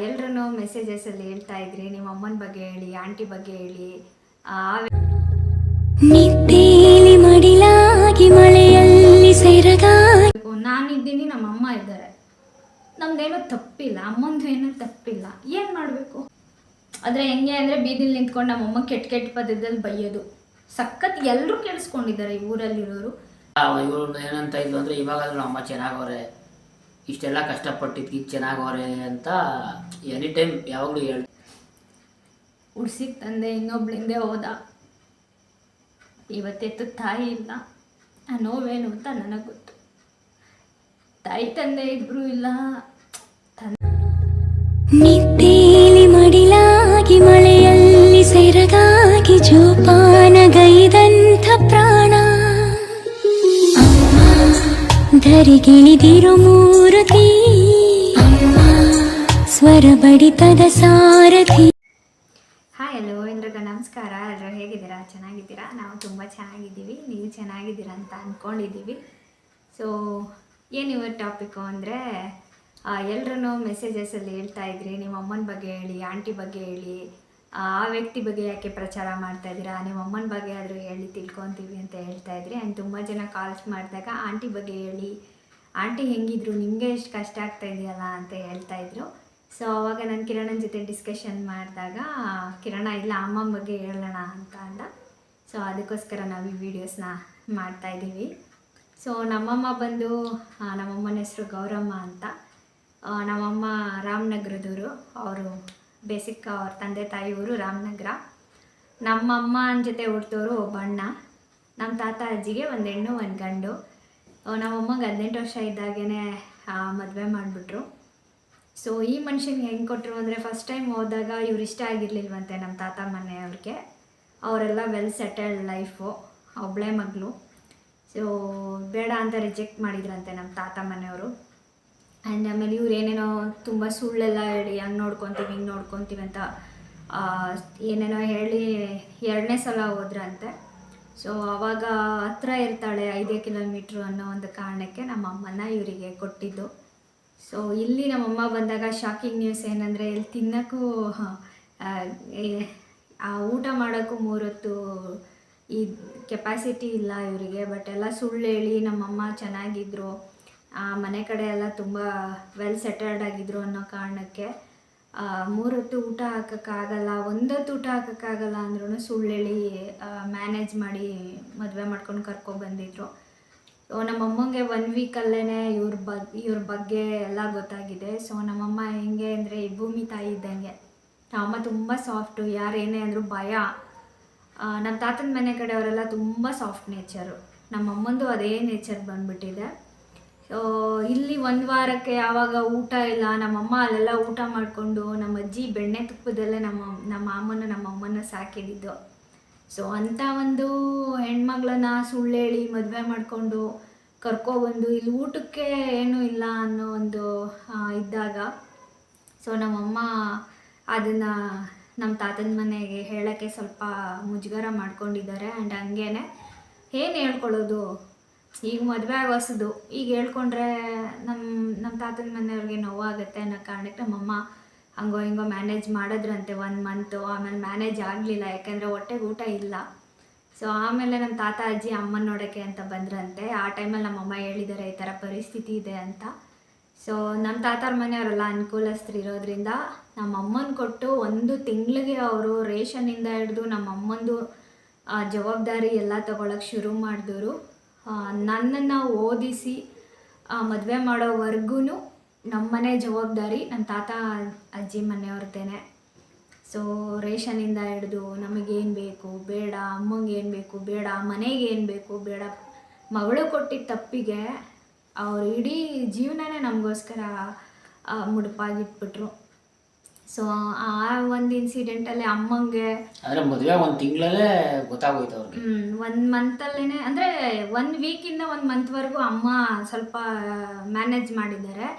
ಎಲ್ಲರೂ ಮೆಸೇಜಸಲ್ಲಿ ಹೇಳ್ತಾ ಇದ್ರಿ, ನಿಮ್ಮ ಅಮ್ಮನ ಬಗ್ಗೆ ಹೇಳಿ, ಆಂಟಿ ಬಗ್ಗೆ ಹೇಳಿ. ನಿದ್ದೇಲಿ ಮಡಿಲಾಗಿ ಮಳೆಯಲ್ಲಿ ನಾನಿದ್ದೀನಿ, ನಮ್ಮ ಅಮ್ಮ ಇದ್ದಾರೆ, ನಮ್ದೇನೋ ತಪ್ಪಿಲ್ಲ, ಅಮ್ಮಂದು ಏನೂ ತಪ್ಪಿಲ್ಲ, ಏನು ಮಾಡಬೇಕು? ಆದರೆ ಹೆಂಗೆ ಅಂದರೆ ಬೀದಿಲಿ ನಿಂತ್ಕೊಂಡು ನಮ್ಮಮ್ಮ ಕೆಟ್ಟ ಕೆಟ್ಟ ಪದದಲ್ಲಿ ಬೈಯೋದು ಸಖತ್. ಎಲ್ಲರೂ ಕೇಳಿಸ್ಕೊಂಡಿದ್ದಾರೆ ಈ ಊರಲ್ಲಿರೋರು. ಇವರು ಏನಂತ ಇದ್ರು ಅಂದರೆ, ಇವಾಗಾದ್ರೂ ಅಮ್ಮ ಚೆನ್ನಾಗವ್ರೆ, ಇಷ್ಟೆಲ್ಲ ಕಷ್ಟಪಟ್ಟಿದ್ದು ಚೆನ್ನಾಗವ್ರೆ ಅಂತ ಎನಿ ಟೈಮ್ ಯಾವಾಗಲೂ ಹೇಳಿ. ಉಡ್ಸಿಗೆ ತಂದೆ ಇನ್ನೊಬ್ಳಿಂದೆ ಹೋದ, ಇವತ್ತೆತ್ತು ತಾಯಿ ಇಲ್ಲ. ಆ ನೋವೇನು ಅಂತ ನನಗೆ ಗೊತ್ತು. ತಾಯಿ ತಂದೆ ಇಬ್ಬರೂ ಇಲ್ಲ. ನಿದ್ದೇಲಿ ಮಡಿಲಾಗಿ ಮಳೆಯಲ್ಲಿ ಸೆರಗಾಗಿ ಜೋಪಾನಗೈದಂಥ ಪ್ರಾಣ ಅಮ್ಮ ಧರಿಗಿಳಿದಿರೋ ಮೂರ್ತಿ, ಅಮ್ಮ ಸ್ವರ ಬಡಿತದ ಸಾರಥಿ. ಹಾಯ್, ಹಲೋ, ಎಲ್ರಿಗೂ ನಮಸ್ಕಾರ. ಎಲ್ಲರೂ ಹೇಗಿದ್ದೀರಾ? ಚೆನ್ನಾಗಿದ್ದೀರಾ? ನಾವು ತುಂಬ ಚೆನ್ನಾಗಿದ್ದೀವಿ. ನೀವು ಚೆನ್ನಾಗಿದ್ದೀರಾ ಅಂತ ಅಂದ್ಕೊಂಡಿದ್ದೀವಿ. ಸೊ ಏನು ಇವತ್ತು ಟಾಪಿಕ್ಕು ಅಂದರೆ, ಎಲ್ಲರೂ ಮೆಸೇಜಸಲ್ಲಿ ಹೇಳ್ತಾ ಇದ್ರಿ, ನಿಮ್ಮ ಅಮ್ಮನ ಬಗ್ಗೆ ಹೇಳಿ, ಆಂಟಿ ಬಗ್ಗೆ ಹೇಳಿ, ಆ ವ್ಯಕ್ತಿ ಬಗ್ಗೆ ಯಾಕೆ ಪ್ರಚಾರ ಮಾಡ್ತಾ ಇದ್ದೀರಾ, ನಿಮ್ಮ ಅಮ್ಮನ ಬಗ್ಗೆ ಆದರೂ ಹೇಳಿ ತಿಳ್ಕೊತೀವಿ ಅಂತ ಹೇಳ್ತಾ ಇದ್ರಿ. ಆ್ಯಂಡ್ ತುಂಬ ಜನ ಕಾಲ್ಸ್ ಮಾಡಿದಾಗ ಆಂಟಿ ಬಗ್ಗೆ ಹೇಳಿ, ಆಂಟಿ ಹೆಂಗಿದ್ರು, ನಿಮಗೆ ಎಷ್ಟು ಕಷ್ಟ ಆಗ್ತಾ ಇದೆಯಲ್ಲ ಅಂತ ಹೇಳ್ತಾಯಿದ್ರು. ಸೊ ಅವಾಗ ನಾನು ಕಿರಣನ ಜೊತೆ ಡಿಸ್ಕಷನ್ ಮಾಡಿದಾಗ ಕಿರಣ ಇಲ್ಲ, ಅಮ್ಮನ ಬಗ್ಗೆ ಹೇಳೋಣ ಅಂತ ಅಂದ. ಸೊ ಅದಕ್ಕೋಸ್ಕರ ನಾವು ಈ ವಿಡಿಯೋಸ್ನ ಮಾಡ್ತಾಯಿದ್ದೀವಿ. ಸೊ ನಮ್ಮಮ್ಮ ಬಂದು, ನಮ್ಮಮ್ಮನ ಹೆಸರು ಗೌರಮ್ಮ ಅಂತ. ನಮ್ಮಮ್ಮ ರಾಮನಗರದವರು. ಅವರು ಬೇಸಿಕ್ ಅವ್ರ ತಂದೆ ತಾಯಿ ಊರು ರಾಮನಗರ. ನಮ್ಮಮ್ಮನ ಜೊತೆ ಹುಟ್ಟಿದವರು ಒಬ್ಬ ಅಣ್ಣ. ನಮ್ಮ ತಾತ ಅಜ್ಜಿಗೆ ಒಂದು ಹೆಣ್ಣು ಒಂದು ಗಂಡು. ನಮ್ಮಮ್ಮಗೆ 18 ವರ್ಷ ಇದ್ದಾಗೇ ಮದುವೆ ಮಾಡಿಬಿಟ್ರು. ಸೊ ಈ ಮನುಷ್ಯನಿಗೆ ಹೆಂಗೆ ಕೊಟ್ಟರು ಅಂದರೆ, ಫಸ್ಟ್ ಟೈಮ್ ಹೋದಾಗ ಇವ್ರು ಇಷ್ಟ ಆಗಿರಲಿಲ್ವಂತೆ ನಮ್ಮ ತಾತ ಮನೆಯವ್ರಿಗೆ. ಅವರೆಲ್ಲ ವೆಲ್ ಸೆಟಲ್ಡ್ ಲೈಫು, ಒಬ್ಬಳೇ ಮಗಳು. ಸೊ ಬೇಡ ಅಂತ ರಿಜೆಕ್ಟ್ ಮಾಡಿದ್ರಂತೆ ನಮ್ಮ ತಾತ ಮನೆಯವರು. ಆ್ಯಂಡ್ ಆಮೇಲೆ ಇವ್ರು ಏನೇನೋ ತುಂಬ ಸುಳ್ಳೆಲ್ಲ ಹೇಳಿ, ಹಂಗೆ ನೋಡ್ಕೊತೀವಿ ಹಿಂಗೆ ನೋಡ್ಕೊತೀವಿ ಅಂತ ಏನೇನೋ ಹೇಳಿ 2ನೇ ಸಲ ಹೋದ್ರಂತೆ. ಸೊ ಆವಾಗ ಹತ್ರ ಇರ್ತಾಳೆ, 5 ಕಿಲೋಮೀಟ್ರು ಅನ್ನೋ ಒಂದು ಕಾರಣಕ್ಕೆ ನಮ್ಮ ಅಮ್ಮನ ಇವರಿಗೆ ಕೊಟ್ಟಿದ್ದು. ಸೊ ಇಲ್ಲಿ ನಮ್ಮಮ್ಮ ಬಂದಾಗ ಶಾಕಿಂಗ್ ನ್ಯೂಸ್ ಏನಂದರೆ, ಇಲ್ಲಿ ತಿನ್ನೋಕ್ಕೂ ಊಟ ಮಾಡೋಕ್ಕೂ 3 ಹೊತ್ತು ಈ ಕೆಪಾಸಿಟಿ ಇಲ್ಲ ಇವರಿಗೆ. ಬಟ್ ಎಲ್ಲ ಸುಳ್ಳು ಹೇಳಿ ನಮ್ಮಮ್ಮ ಚೆನ್ನಾಗಿದ್ದರು, ಮನೆ ಕಡೆ ಎಲ್ಲ ತುಂಬ ವೆಲ್ ಸೆಟಲ್ಡ್ ಆಗಿದ್ರು ಅನ್ನೋ ಕಾರಣಕ್ಕೆ 3 ಹೊತ್ತು ಊಟ ಹಾಕೋಕ್ಕಾಗಲ್ಲ, 1 ಹೊತ್ತು ಊಟ ಹಾಕೋಕ್ಕಾಗಲ್ಲ ಅಂದ್ರೂ ಸುಳ್ಳು ಹೇಳಿ ಮ್ಯಾನೇಜ್ ಮಾಡಿ ಮದುವೆ ಮಾಡ್ಕೊಂಡು ಕರ್ಕೊಬಂದಿದ್ರು. ಸೊ ನಮ್ಮಮ್ಮಂಗೆ 1 ವೀಕಲ್ಲೇ ಇವ್ರ ಬಗ್ಗೆ ಎಲ್ಲ ಗೊತ್ತಾಗಿದೆ. ಸೊ ನಮ್ಮಮ್ಮ ಹೆಂಗೆ ಅಂದರೆ, ಈ ಭೂಮಿ ತಾಯಿ ಇದ್ದಂಗೆ. ನಮ್ಮಮ್ಮ ತುಂಬ ಸಾಫ್ಟು, ಯಾರು ಏನೇ ಅಂದರೂ ಭಯ. ನಮ್ಮ ತಾತನ ಮನೆ ಕಡೆಯವರೆಲ್ಲ ತುಂಬ ಸಾಫ್ಟ್ ನೇಚರು. ನಮ್ಮಮ್ಮಂದು ಅದೇ ನೇಚರ್ ಬಂದುಬಿಟ್ಟಿದೆ. ಸೊ ಇಲ್ಲಿ 1 ವಾರಕ್ಕೆ ಯಾವಾಗ ಊಟ ಇಲ್ಲ, ನಮ್ಮಮ್ಮ ಅಲ್ಲೆಲ್ಲ ಊಟ ಮಾಡಿಕೊಂಡು, ನಮ್ಮ ಅಜ್ಜಿ ಬೆಣ್ಣೆ ತುಪ್ಪದಲ್ಲೇ ನಮ್ಮ ಮಾಮನ ನಮ್ಮಮ್ಮನ ಸಾಕಿದ್ದು. ಸೊ ಅಂಥ ಒಂದು ಹೆಣ್ಮಗಳನ್ನ ಸುಳ್ಳು ಹೇಳಿ ಮದುವೆ ಮಾಡಿಕೊಂಡು ಕರ್ಕೊಬಂದು ಇಲ್ಲಿ ಊಟಕ್ಕೆ ಏನೂ ಇಲ್ಲ ಅನ್ನೋ ಒಂದು ಇದ್ದಾಗ, ಸೊ ನಮ್ಮಮ್ಮ ಅದನ್ನು ನಮ್ಮ ತಾತನ ಮನೆಗೆ ಹೇಳೋಕ್ಕೆ ಸ್ವಲ್ಪ ಮುಜುಗರ ಮಾಡ್ಕೊಂಡಿದ್ದಾರೆ. ಆ್ಯಂಡ್ ಹಂಗೇ ಏನು ಹೇಳ್ಕೊಳ್ಳೋದು, ಈಗ ಮದುವೆ ಆಗೋಸೋದು, ಈಗ ಹೇಳ್ಕೊಂಡ್ರೆ ನಮ್ಮ ತಾತನ ಮನೆಯವ್ರಿಗೆ ನೋವಾಗುತ್ತೆ ಅನ್ನೋ ಕಾರಣಕ್ಕೆ ನಮ್ಮಮ್ಮ ಹಂಗೋ ಹಿಂಗೋ ಮ್ಯಾನೇಜ್ ಮಾಡಿದ್ರಂತೆ 1 ಮಂತು. ಆಮೇಲೆ ಮ್ಯಾನೇಜ್ ಆಗಲಿಲ್ಲ, ಯಾಕೆಂದರೆ ಹೊಟ್ಟೆಗೆ ಊಟ ಇಲ್ಲ. ಸೊ ಆಮೇಲೆ ನಮ್ಮ ತಾತ ಅಜ್ಜಿ ಅಮ್ಮನ ನೋಡೋಕ್ಕೆ ಅಂತ ಬಂದ್ರಂತೆ. ಆ ಟೈಮಲ್ಲಿ ನಮ್ಮಮ್ಮ ಹೇಳಿದ್ದಾರೆ ಈ ಥರ ಪರಿಸ್ಥಿತಿ ಇದೆ ಅಂತ. ಸೊ ನಮ್ಮ ತಾತಾರ ಮನೆಯವರೆಲ್ಲ ಅನುಕೂಲಸ್ಥರು ಇರೋದ್ರಿಂದ ನಮ್ಮಮ್ಮನ ಕೊಟ್ಟು 1 ತಿಂಗಳಿಗೆ ಅವರು ರೇಷನಿಂದ ಹಿಡಿದು ನಮ್ಮಮ್ಮಂದು ಜವಾಬ್ದಾರಿ ಎಲ್ಲ ತೊಗೊಳಕ್ಕೆ ಶುರು ಮಾಡಿದವರು. ನನ್ನನ್ನು ಓದಿಸಿ ಮದುವೆ ಮಾಡೋವರೆಗೂ ನಮ್ಮನೆ ಜವಾಬ್ದಾರಿ ನಮ್ಮ ತಾತ ಅಜ್ಜಿ ಮನೆಯವ್ರದ್ದೇನೆ. ಸೊ ರೇಷನಿಂದ ಹಿಡಿದು ನಮಗೇನು ಬೇಕು ಬೇಡ, ಅಮ್ಮಂಗೆ ಏನು ಬೇಕು ಬೇಡ, ಮನೆಗೆ ಏನು ಬೇಕು ಬೇಡ, ಮಗಳು ಕೊಟ್ಟಿದ್ದ ತಪ್ಪಿಗೆ ಅವರು ಇಡೀ ಜೀವನನೇ ನಮಗೋಸ್ಕರ ಮುಡುಪಾಗಿಟ್ಬಿಟ್ರು. ಸೊ ಆ ಒಂದು ಇನ್ಸಿಡೆಂಟಲ್ಲಿ ಅಮ್ಮಂಗೆ ಅಂದರೆ ಮದುವೆ 1 ತಿಂಗಳಲ್ಲೇ ಗೊತ್ತಾಗೋಯ್ತು ಅವ್ರಿಗೆ. 1 ಮಂತಲ್ಲೇ ಅಂದರೆ 1 ವೀಕಿಂದ 1 ಮಂತ್ವರೆಗೂ ಅಮ್ಮ ಸ್ವಲ್ಪ ಮ್ಯಾನೇಜ್ ಮಾಡಿದ್ದಾರೆ.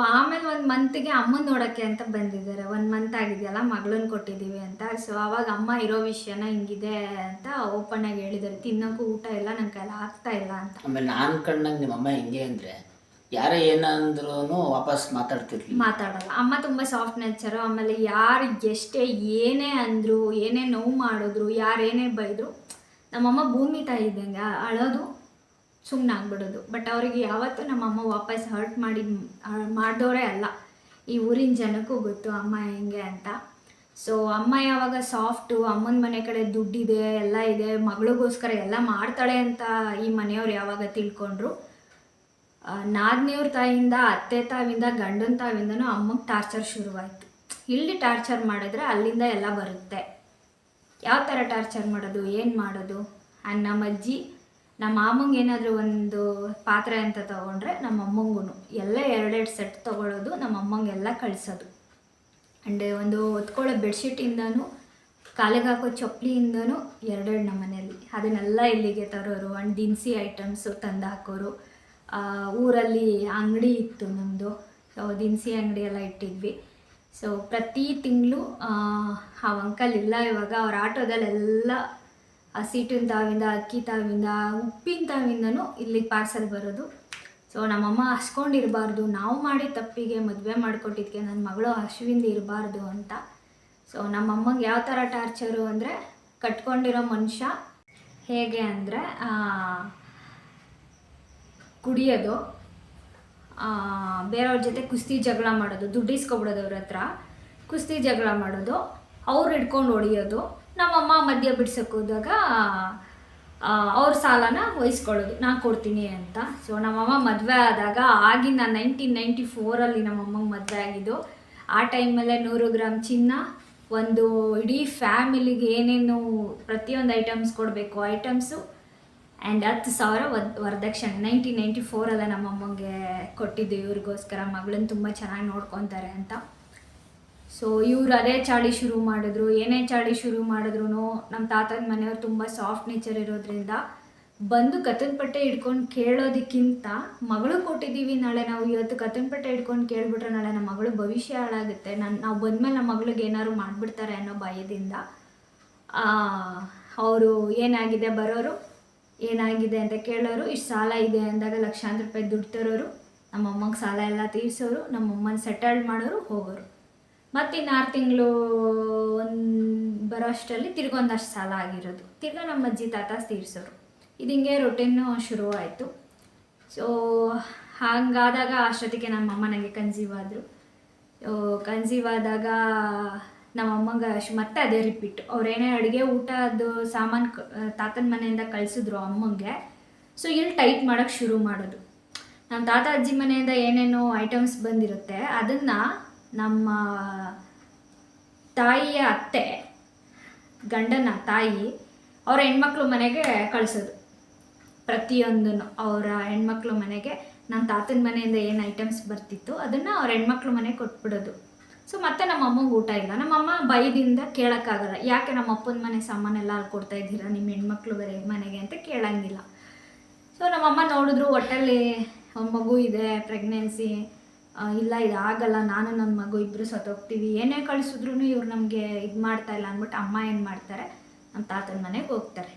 ಆಮೇಲೆ 1 ಮಂತಿಗೆ ಅಮ್ಮನ ನೋಡೋಕ್ಕೆ ಅಂತ ಬಂದಿದ್ದಾರೆ. 1 ಮಂತ್ ಆಗಿದೆಯಲ್ಲ, ಮಗಳನ್ನ ಕೊಟ್ಟಿದ್ದೀವಿ ಅಂತ. ಸೊ ಆವಾಗ ಅಮ್ಮ ಇರೋ ವಿಷಯನ ಹಿಂಗಿದೆ ಅಂತ ಓಪನ್ ಆಗಿ ಹೇಳಿದ್ದಾರೆ. ತಿನ್ನೋಕ್ಕೂ ಊಟ ಇಲ್ಲ, ನನ್ನ ಕೈಲಿ ಆಗ್ತಾ ಇಲ್ಲ ಅಂತ. ಆಮೇಲೆ ನಾನು ಕಂಡಂಗೆ ನಿಮ್ಮಮ್ಮ ಹೆಂಗೆ ಅಂದರೆ, ಯಾರೇ ಏನಂದ್ರೂ ವಾಪಸ್ ಮಾತಾಡ್ತಿರ್ಲಿ. ಮಾತಾಡಲ್ಲ. ಅಮ್ಮ ತುಂಬ ಸಾಫ್ಟ್ ನೇಚರು. ಆಮೇಲೆ ಯಾರು ಎಷ್ಟೇ ಏನೇ ಅಂದರು, ಏನೇ ನೋವು ಮಾಡಿದ್ರು, ಯಾರೇನೇ ಬೈದರು, ನಮ್ಮಮ್ಮ ಭೂಮಿ ತಾಯಿ ಇದ್ದಂಗೆ ಅಳೋದು, ಸುಮ್ಮನೆ ಆಗ್ಬಿಡೋದು. ಬಟ್ ಅವರಿಗೆ ಯಾವತ್ತೂ ನಮ್ಮಮ್ಮ ವಾಪಸ್ ಹರ್ಟ್ ಮಾಡಿದವರೇ ಅಲ್ಲ. ಈ ಊರಿನ ಜನಕ್ಕೂ ಗೊತ್ತು ಅಮ್ಮ ಹೆಂಗೆ ಅಂತ. ಸೊ ಅಮ್ಮ ಯಾವಾಗ ಸಾಫ್ಟು, ಅಮ್ಮನ ಮನೆ ಕಡೆ ದುಡ್ಡಿದೆ, ಎಲ್ಲ ಇದೆ, ಮಗಳಿಗೋಸ್ಕರ ಎಲ್ಲ ಮಾಡ್ತಾಳೆ ಅಂತ ಈ ಮನೆಯವ್ರು ಯಾವಾಗ ತಿಳ್ಕೊಂಡ್ರು, ನಾದಿನಿಯವ್ರ ತಾಯಿಯಿಂದ, ಅತ್ತೆ ತಾವಿಂದ, ಗಂಡನ ತಾವಿಂದನೂ ಅಮ್ಮಗೆ ಟಾರ್ಚರ್ ಶುರುವಾಯಿತು. ಇಲ್ಲಿ ಟಾರ್ಚರ್ ಮಾಡಿದ್ರೆ ಅಲ್ಲಿಂದ ಎಲ್ಲ ಬರುತ್ತೆ. ಯಾವ ಥರ ಟಾರ್ಚರ್ ಮಾಡೋದು, ಏನು ಮಾಡೋದು? ಆ್ಯಂಡ್ ನಮ್ಮ ಅಜ್ಜಿ ನಮ್ಮ ಮಾಮಂಗೆ ಏನಾದರೂ ಒಂದು ಪಾತ್ರೆ ಅಂತ ತೊಗೊಂಡ್ರೆ ನಮ್ಮ ಅಮ್ಮಂಗೂ ಎಲ್ಲ 2 ಸೆಟ್ ತೊಗೊಳೋದು, ನಮ್ಮ ಅಮ್ಮಂಗೆಲ್ಲ ಕಳಿಸೋದು. ಆ್ಯಂಡ್ ಒಂದು ಹೊತ್ಕೊಳ್ಳೋ ಬೆಡ್ಶೀಟಿಂದನೂ, ಕಾಲಿಗೆ ಹಾಕೋ ಚಪ್ಪಲಿಯಿಂದನೂ 2 ನಮ್ಮ ಮನೆಯಲ್ಲಿ. ಅದನ್ನೆಲ್ಲ ಇಲ್ಲಿಗೆ ತರೋರು. ಆ್ಯಂಡ್ ದಿನಸಿ ಐಟಮ್ಸು ತಂದು ಹಾಕೋರು. ಊರಲ್ಲಿ ಅಂಗಡಿ ಇತ್ತು ನಮ್ಮದು. ಸೊ ದಿನಸಿ ಅಂಗಡಿ ಎಲ್ಲ ಇಟ್ಟಿದ್ವಿ. ಸೊ ಪ್ರತಿ ತಿಂಗಳು ಆ ಅಂಕಲ್ ಇಲ್ಲ ಇವಾಗ, ಅವ್ರ ಆಟೋದಲ್ಲೆಲ್ಲ ಹಸಿಟ್ಟಿನ ತಾವಿಂದ, ಅಕ್ಕಿ ತಾವಿಂದ, ಉಪ್ಪಿನ ತಾವಿಂದನೂ ಇಲ್ಲಿಗೆ ಪಾರ್ಸಲ್ ಬರೋದು. ಸೊ ನಮ್ಮಮ್ಮ ಹಸ್ಕೊಂಡಿರಬಾರ್ದು, ನಾವು ಮಾಡಿ ತಪ್ಪಿಗೆ ಮದುವೆ ಮಾಡಿಕೊಟ್ಟಿದ್ದಕ್ಕೆ ನನ್ನ ಮಗಳು ಹಸುವಿಂದ ಇರಬಾರ್ದು ಅಂತ. ಸೊ ನಮ್ಮಮ್ಮಂಗೆ ಯಾವ ಥರ ಟಾರ್ಚರು ಅಂದರೆ, ಕಟ್ಕೊಂಡಿರೋ ಮನುಷ್ಯ ಹೇಗೆ ಅಂದರೆ ಕುಡಿಯೋದು, ಬೇರೆಯವ್ರ ಜೊತೆ ಕುಸ್ತಿ ಜಗಳ ಮಾಡೋದು, ದುಡ್ಡು ಇಸ್ಕೊಬಿಡೋದು ಅವ್ರ ಹತ್ರ, ಕುಸ್ತಿ ಜಗಳ ಮಾಡೋದು, ಅವ್ರು ಹಿಡ್ಕೊಂಡು ಹೊಡಿಯೋದು, ನಮ್ಮಮ್ಮ ಮಧ್ಯ ಬಿಡ್ಸೋಕೆ ಹೋದಾಗ ಅವ್ರ ಸಾಲನ ವಹಿಸ್ಕೊಳ್ಳೋದು, ನಾನು ಕೊಡ್ತೀನಿ ಅಂತ. ಸೊ ನಮ್ಮಮ್ಮ ಮದುವೆ ಆದಾಗ, ಆಗಿನ 1994 ನಮ್ಮಮ್ಮಂಗೆ ಮದುವೆ ಆಗಿದ್ದು. ಆ ಟೈಮಲ್ಲೇ 100 ಗ್ರಾಮ್ ಚಿನ್ನ, ಒಂದು ಇಡೀ ಫ್ಯಾಮಿಲಿಗೆ ಏನೇನು ಪ್ರತಿಯೊಂದು ಐಟಮ್ಸ್ ಕೊಡಬೇಕು ಐಟಮ್ಸು, ಆ್ಯಂಡ್ 10,000 ವರದಕ್ಷಿಣೆ 1994 ನಮ್ಮಮ್ಮಂಗೆ ಕೊಟ್ಟಿದ್ದು, ಇವ್ರಿಗೋಸ್ಕರ ಮಗಳನ್ನ ತುಂಬ ಚೆನ್ನಾಗಿ ನೋಡ್ಕೊತಾರೆ ಅಂತ. ಸೊ ಇವ್ರು ಅದೇ ಚಾಳಿ ಶುರು ಮಾಡಿದ್ರು. ಏನೇ ಚಾಳಿ ಶುರು ಮಾಡಿದ್ರು ನಮ್ಮ ತಾತನ ಮನೆಯವ್ರು ತುಂಬ ಸಾಫ್ಟ್ ನೇಚರ್ ಇರೋದ್ರಿಂದ ಬಂದು ಕತ್ತನ ಪಟ್ಟೆ ಹಿಡ್ಕೊಂಡು ಕೇಳೋದಕ್ಕಿಂತ, ಮಗಳು ಕೊಟ್ಟಿದ್ದೀವಿ, ನಾಳೆ ನಾವು ಇವತ್ತು ಕತ್ತನ ಪಟ್ಟೆ ಹಿಡ್ಕೊಂಡು ಕೇಳಿಬಿಟ್ರೆ ನಾಳೆ ನಮ್ಮ ಮಗಳು ಭವಿಷ್ಯ ಹಾಳಾಗುತ್ತೆ, ನಾವು ಬಂದಮೇಲೆ ನಮ್ಮ ಮಗಳಿಗೆ ಏನಾದ್ರು ಮಾಡಿಬಿಡ್ತಾರೆ ಅನ್ನೋ ಭಯದಿಂದ ಅವರು ಏನಾಗಿದೆ ಬರೋರು, ಏನಾಗಿದೆ ಅಂತ ಕೇಳೋರು. ಇಷ್ಟು ಸಾಲ ಇದೆ ಅಂದಾಗ ಲಕ್ಷಾಂತರ ರೂಪಾಯಿ ದುಡ್ಡು ತರೋರು, ನಮ್ಮಮ್ಮಂಗೆ ಸಾಲ ಎಲ್ಲ ತೀರಿಸೋರು, ನಮ್ಮಮ್ಮನ ಸೆಟಲ್ಡ್ ಮಾಡೋರು, ಹೋಗೋರು. ಮತ್ತು ಇನ್ನು 6 ತಿಂಗಳು ಬರೋ ಅಷ್ಟರಲ್ಲಿ ತಿರ್ಗೊಂದಷ್ಟು ಸಾಲ ಆಗಿರೋದು, ತಿರ್ಗಾ ನಮ್ಮ ಅಜ್ಜಿ ತಾತ ತೀರಿಸೋರು. ಇದು ಹಿಂಗೆ ರೊಟೀನು ಶುರುವಾಯಿತು. ಸೊ ಹಾಗಾದಾಗ ಅಷ್ಟೊತ್ತಿಗೆ ನಮ್ಮಮ್ಮ ನನಗೆ ಕನ್ಸೀವ್ ಆದರು. ಕನ್ಸೀವ್ ಆದಾಗ ನಮ್ಮಮ್ಮಂಗೆ ಮತ್ತೆ ಅದೇ ರಿಪೀಟ್. ಅವ್ರೇನೇ ಅಡುಗೆ ಊಟದ್ದು ಸಾಮಾನು ತಾತನ ಮನೆಯಿಂದ ಕಳಿಸಿದ್ರು ಅಮ್ಮಂಗೆ. ಸೊ ಇಲ್ಲಿ ಟೈಟ್ ಮಾಡೋಕ್ಕೆ ಶುರು ಮಾಡೋದು. ನಮ್ಮ ತಾತ ಅಜ್ಜಿ ಮನೆಯಿಂದ ಏನೇನೋ ಐಟಮ್ಸ್ ಬಂದಿರುತ್ತೆ, ಅದನ್ನು ನಮ್ಮ ತಾಯಿಯ ಅತ್ತೆ, ಗಂಡನ ತಾಯಿ, ಅವರ ಹೆಣ್ಮಕ್ಳು ಮನೆಗೆ ಕಳಿಸೋದು. ಪ್ರತಿಯೊಂದನ್ನು ಅವರ ಹೆಣ್ಮಕ್ಳು ಮನೆಗೆ, ನಮ್ಮ ತಾತನ ಮನೆಯಿಂದ ಏನು ಐಟಮ್ಸ್ ಬರ್ತಿತ್ತು ಅದನ್ನು ಅವ್ರ ಹೆಣ್ಮಕ್ಳು ಮನೆಗೆ ಕೊಟ್ಬಿಡೋದು. ಸೊ ಮತ್ತೆ ನಮ್ಮ ಅಮ್ಮಂಗೆ ಊಟ ಇಲ್ಲ. ನಮ್ಮಮ್ಮ ಭಯದಿಂದ ಕೇಳೋಕ್ಕಾಗಲ್ಲ, ಯಾಕೆ ನಮ್ಮ ಅಪ್ಪನ ಮನೆ ಸಾಮಾನೆಲ್ಲ ಅಲ್ಲಿ ಕೊಡ್ತಾ ಇದ್ದೀರಾ ನಿಮ್ಮ ಹೆಣ್ಮಕ್ಳು ಮನೆಗೆ ಅಂತ ಕೇಳೋಂಗಿಲ್ಲ. ಸೊ ನಮ್ಮಮ್ಮ ನೋಡಿದ್ರು ಹೊಟ್ಟೆಲ್ಲಿ ಒಂದು ಮಗು ಇದೆ, ಪ್ರೆಗ್ನೆನ್ಸಿ, ಇಲ್ಲ ಇದಾಗಲ್ಲ, ನಾನು ನನ್ನ ಮಗು ಇಬ್ಬರು ಸತ್ತೋಗ್ತೀವಿ, ಏನೇ ಕಳಿಸಿದ್ರು ಇವ್ರು ನಮಗೆ ಇದು ಮಾಡ್ತಾಯಿಲ್ಲ ಅಂದ್ಬಿಟ್ಟು ಅಮ್ಮ ಏನು ಮಾಡ್ತಾರೆ, ನಮ್ಮ ತಾತನ ಮನೆಗೆ ಹೋಗ್ತಾರೆ.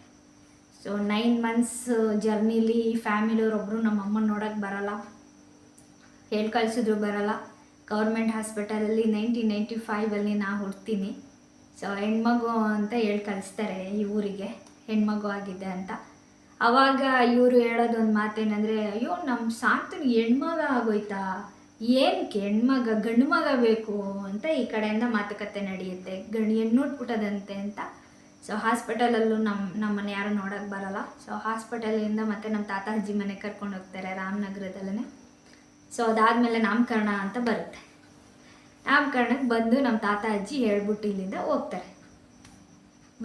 ಸೊ 9 ಮಂತ್ಸ್ ಜರ್ನಿಲಿ ಈ ಫ್ಯಾಮಿಲಿಯವ್ರೊಬ್ಬರು ನಮ್ಮ ಅಮ್ಮನ ನೋಡೋಕ್ಕೆ ಬರೋಲ್ಲ, ಹೇಳಿ ಕಳಿಸಿದ್ರು ಬರೋಲ್ಲ. ಗೌರ್ಮೆಂಟ್ ಹಾಸ್ಪಿಟಲಲ್ಲಿ 1995 ನಾ ಹುಡ್ತೀನಿ. ಸೊ ಹೆಣ್ಮಗು ಅಂತ ಹೇಳಿ ಕಳಿಸ್ತಾರೆ ಈ ಊರಿಗೆ, ಹೆಣ್ಮಗು ಆಗಿದೆ ಅಂತ. ಆವಾಗ ಇವರು ಹೇಳೋದು ಒಂದು ಮಾತೇನೆಂದರೆ, ಅಯ್ಯೋ ನಮ್ಮ ಸಾಂತನಿಗೆ ಹೆಣ್ಮಗ ಆಗೋಯ್ತಾ, ಏನಕ್ಕೆ ಹೆಣ್ಮಗ, ಗಂಡು ಮಗ ಬೇಕು ಅಂತ ಈ ಕಡೆಯಿಂದ ಮಾತುಕತೆ ನಡೆಯುತ್ತೆ. ಹೆಣ್ಣು ಹುಟ್ಬಿಟ್ಟದಂತೆ ಅಂತ. ಸೊ ಹಾಸ್ಪಿಟಲಲ್ಲೂ ನಮ್ಮನ್ನು ಯಾರು ನೋಡೋಕ್ಕೆ ಬರೋಲ್ಲ. ಸೊ ಹಾಸ್ಪಿಟಲಿಂದ ಮತ್ತೆ ನಮ್ಮ ತಾತ ಅಜ್ಜಿ ಮನೆಗೆ ಕರ್ಕೊಂಡು ಹೋಗ್ತಾರೆ, ರಾಮನಗರದಲ್ಲೇ. ಸೊ ಅದಾದಮೇಲೆ ನಾಮಕರಣ ಅಂತ ಬರುತ್ತೆ. ನಾಮಕರಣಕ್ಕೆ ಬಂದು ನಮ್ಮ ತಾತ ಅಜ್ಜಿ ಹೇಳ್ಬಿಟ್ಟು ಇಲ್ಲಿಂದ ಹೋಗ್ತಾರೆ.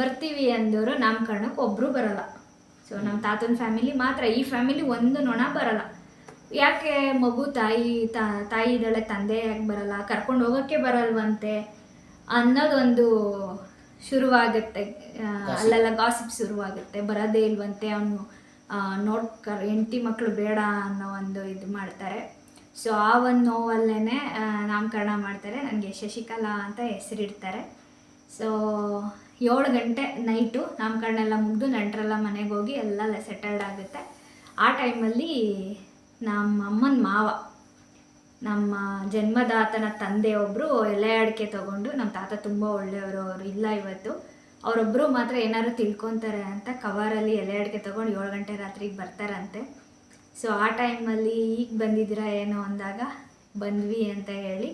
ಬರ್ತೀವಿ ಅಂದವರು ನಾಮಕರಣಕ್ಕೆ ಒಬ್ಬರು ಬರೋಲ್ಲ. ಸೊ ನಮ್ಮ ತಾತನ ಫ್ಯಾಮಿಲಿ ಮಾತ್ರ, ಈ ಫ್ಯಾಮಿಲಿ ಒಂದು ನೊಣ ಬರೋಲ್ಲ. ಯಾಕೆ ಮಗು ತಾಯಿ ಇದ್ದಾಳೆ, ತಂದೆ ಯಾಕೆ ಬರೋಲ್ಲ, ಕರ್ಕೊಂಡು ಹೋಗೋಕ್ಕೆ ಬರಲ್ವಂತೆ ಅನ್ನೋದೊಂದು ಶುರುವಾಗುತ್ತೆ. ಅಲ್ಲೆಲ್ಲ ಗಾಸಿಪ್ ಶುರುವಾಗುತ್ತೆ. ಬರೋದೇ ಇಲ್ವಂತೆ, ಅವನು ಹೆಂಡತಿ ಮಕ್ಕಳು ಬೇಡ ಅನ್ನೋ ಒಂದು ಇದು ಮಾಡ್ತಾರೆ. ಸೊ ಆ ಒಂದು ನೋವಲ್ಲೇ ನಾಮಕರಣ ಮಾಡ್ತಾರೆ. ನನಗೆ ಶಶಿಕಲಾ ಅಂತ ಹೆಸರಿಡ್ತಾರೆ. ಸೊ 7 ಗಂಟೆ ನೈಟು ನಾಮಕರಣ ಎಲ್ಲ ಮುಗಿದು ನೆಂಟರೆಲ್ಲ ಮನೆಗೆ ಹೋಗಿ ಎಲ್ಲ ಸೆಟಲ್ಡ್ ಆಗುತ್ತೆ. ಆ ಟೈಮಲ್ಲಿ ನಮ್ಮ ಅಮ್ಮನ ಮಾವ, ನಮ್ಮ ಜನ್ಮದಾತನ ತಂದೆ ಒಬ್ಬರು ಎಲೆ ಅಡಿಕೆ ತೊಗೊಂಡು, ನಮ್ಮ ತಾತ ತುಂಬ ಒಳ್ಳೆಯವರು, ಅವರು ಇಲ್ಲ ಇವತ್ತು, ಅವರೊಬ್ಬರು ಮಾತ್ರ ಏನಾದ್ರು ತಿಳ್ಕೊತಾರೆ ಅಂತ ಕವರಲ್ಲಿ ಎಲೆ ಅಡಿಕೆ ತೊಗೊಂಡು 7 ಗಂಟೆ ರಾತ್ರಿಗೆ ಬರ್ತಾರಂತೆ. ಸೊ ಆ ಟೈಮಲ್ಲಿ ಈಗ ಬಂದಿದ್ದೀರಾ ಏನೋ ಅಂದಾಗ ಬಂದ್ವಿ ಅಂತ ಹೇಳಿ,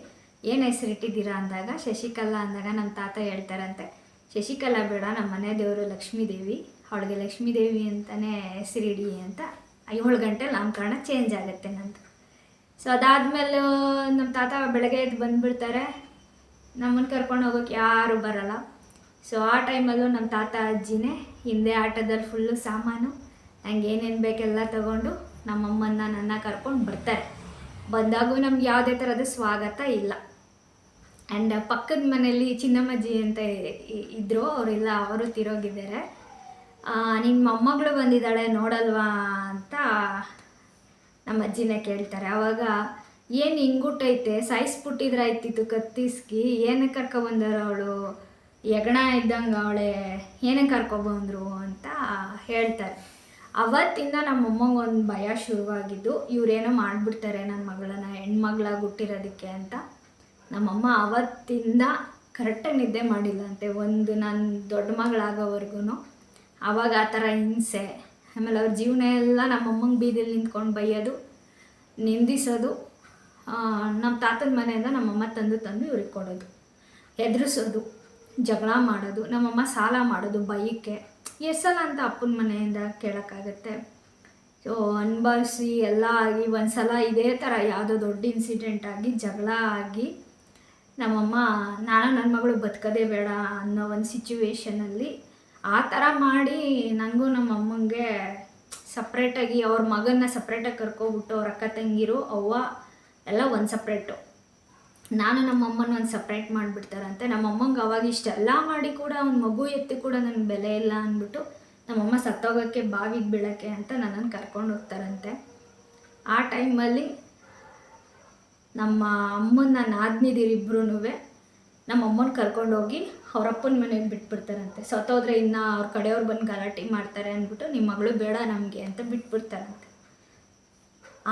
ಏನು ಹೆಸರಿಟ್ಟಿದ್ದೀರಾ ಅಂದಾಗ ಶಶಿಕಲಾ ಅಂದಾಗ ನಮ್ಮ ತಾತ ಹೇಳ್ತಾರಂತೆ, ಶಶಿಕಲಾ ಬೇಡ, ನಮ್ಮ ಮನೆ ದೇವರು ಲಕ್ಷ್ಮೀದೇವಿ, ಅವಳಿಗೆ ಲಕ್ಷ್ಮೀದೇವಿ ಅಂತಲೇ ಹೆಸರಿಡಿ ಅಂತ. 7 ಗಂಟೆ ನಾಮಕರಣ ಚೇಂಜ್ ಆಗುತ್ತೆ ನಂದು. ಸೊ ಅದಾದಮೇಲೆ ನಮ್ಮ ತಾತ ಬೆಳಗ್ಗೆ ಎದ್ದು ಬಂದುಬಿಡ್ತಾರೆ, ನಮ್ಮನ್ನು ಕರ್ಕೊಂಡು ಹೋಗೋಕ್ಕೆ ಯಾರೂ ಬರಲ್ಲ. ಸೊ ಆ ಟೈಮಲ್ಲೂ ನಮ್ಮ ತಾತ ಅಜ್ಜಿನೇ ಹಿಂದೆ ಆಟೋದಲ್ಲಿ ಫುಲ್ಲು ಸಾಮಾನು, ನಂಗೆ ಏನೇನು ಬೇಕೆಲ್ಲ ತೊಗೊಂಡು ನಮ್ಮಮ್ಮನ್ನ ನನ್ನ ಕರ್ಕೊಂಡು ಬರ್ತಾರೆ. ಬಂದಾಗೂ ನಮ್ಗೆ ಯಾವುದೇ ಥರದ ಸ್ವಾಗತ ಇಲ್ಲ. ಆ್ಯಂಡ್ ಪಕ್ಕದ ಮನೆಯಲ್ಲಿ ಚಿನ್ನಮ್ಮಜ್ಜಿ ಅಂತ ಇದ್ದರು, ಅವರೆಲ್ಲ ಅವರು ತಿರೋಗಿದ್ದಾರೆ. ನಿಮ್ಮ ಮೊಮ್ಮಗಳು ಬಂದಿದ್ದಾಳೆ ನೋಡಲ್ವಾ ಅಂತ ನಮ್ಮ ಅಜ್ಜಿನೇ ಕೇಳ್ತಾರೆ. ಆವಾಗ ಏನು ಹಿಂಗುಟ್ಟೈತೆ, ಸಾಯಿಸ್ಬಿಟ್ಟಿದ್ರಾಯ್ತಿತ್ತು ಕತ್ತಿಸ್ಕಿ, ಏನಕ್ಕೆ ಕರ್ಕೊಬಂದರು ಅವಳು, ಯಗಣ ಇದ್ದಂಗೆ ಅವಳೆ, ಏನಕ್ಕೆ ಕರ್ಕೊಬಂದರು ಅಂತ ಹೇಳ್ತಾರೆ. ಅವತ್ತಿಂದ ನಮ್ಮಮ್ಮಂಗೆ ಒಂದು ಭಯ ಶುರುವಾಗಿದ್ದು, ಇವರೇನೋ ಮಾಡಿಬಿಡ್ತಾರೆ ನನ್ನ ಮಗಳನ್ನ, ಹೆಣ್ಮಗಳಾಗಿ ಹುಟ್ಟಿರೋದಕ್ಕೆ ಅಂತ. ನಮ್ಮಮ್ಮ ಅವತ್ತಿಂದ ಕರೆಕ್ಟಾಗಿ ನಿದ್ದೆ ಮಾಡಿಲ್ಲಂತೆ, ಒಂದು ನಾನು ದೊಡ್ಡ ಮಗಳಾಗೋವರೆಗೂ. ಆವಾಗ ಆ ಥರ ಹಿಂಸೆ, ಆಮೇಲೆ ಅವ್ರ ಜೀವನ ಎಲ್ಲ ನಮ್ಮಮ್ಮಂಗೆ ಬೀದಿಲಿ ನಿಂತ್ಕೊಂಡು ಬೈಯೋದು, ನಿಂದಿಸೋದು, ನಮ್ಮ ತಾತನ ಮನೆಯಿಂದ ನಮ್ಮಮ್ಮ ತಂದು ಇವ್ರಿಗೆ ಕೊಡೋದು, ಹೆದರಿಸೋದು, ಜಗಳ ಮಾಡೋದು, ನಮ್ಮಮ್ಮ ಸಾಲ ಮಾಡೋದು ಬೈಕ್ಕೆ. ಎಷ್ಟು ಸಲ ಅಂತ ಅಪ್ಪನ ಮನೆಯಿಂದ ಕೇಳೋಕ್ಕಾಗತ್ತೆ. ಸೊ ಅನ್ಭವಿಸಿ ಎಲ್ಲ ಆಗಿ ಒಂದು ಸಲ ಇದೇ ಥರ ಯಾವುದೋ ದೊಡ್ಡ ಇನ್ಸಿಡೆಂಟ್ ಆಗಿ ಜಗಳ ಆಗಿ ನಮ್ಮಮ್ಮ ನಾನು ನನ್ನ ಮಗಳು ಬದುಕೋದೇ ಬೇಡ ಅನ್ನೋ ಒಂದು ಸಿಚುವೇಷನಲ್ಲಿ ಆ ಥರ ಮಾಡಿ ನನಗೂ ನಮ್ಮ ಅಮ್ಮಂಗೆ ಸಪ್ರೇಟಾಗಿ ಅವ್ರ ಮಗನ್ನ ಸಪ್ರೇಟಾಗಿ ಕರ್ಕೊಬಿಟ್ಟು ಅವ್ರ ಅಕ್ಕ ತಂಗಿರು ಅವ್ವ ಎಲ್ಲ ಒಂದು ಸಪ್ರೇಟು, ನಾನು ನಮ್ಮಮ್ಮನ ಒಂದು ಸಪ್ರೇಟ್ ಮಾಡಿಬಿಡ್ತಾರಂತೆ. ನಮ್ಮಮ್ಮಂಗೆ ಅವಾಗ ಇಷ್ಟೆಲ್ಲ ಮಾಡಿ ಕೂಡ ಒಂದು ಮಗು ಎತ್ತಿ ಕೂಡ ನನಗೆ ಬೆಲೆ ಇಲ್ಲ ಅಂದ್ಬಿಟ್ಟು ನಮ್ಮಮ್ಮ ಸತ್ತೋಗೋಕ್ಕೆ ಬಾವಿಗೆ ಬೀಳೋಕ್ಕೆ ಅಂತ ನನ್ನನ್ನು ಕರ್ಕೊಂಡು ಹೋಗ್ತಾರಂತೆ. ಆ ಟೈಮಲ್ಲಿ ನಮ್ಮ ಅಮ್ಮನ ನಾದ್ನಿದಿರಿಬ್ರೂ ನಮ್ಮ ಅಮ್ಮನ ಕರ್ಕೊಂಡೋಗಿ ಅವ್ರ ಅಪ್ಪನ ಮನೆಗೆ ಬಿಟ್ಬಿಡ್ತಾರಂತೆ. ಸತ್ತೋದ್ರೆ ಇನ್ನು ಅವ್ರ ಕಡೆಯವ್ರು ಬಂದು ಗಲಾಟೆ ಮಾಡ್ತಾರೆ ಅಂದ್ಬಿಟ್ಟು ನಿಮ್ಮ ಮಗಳು ಬೇಡ ನಮಗೆ ಅಂತ ಬಿಟ್ಬಿಡ್ತಾರಂತೆ.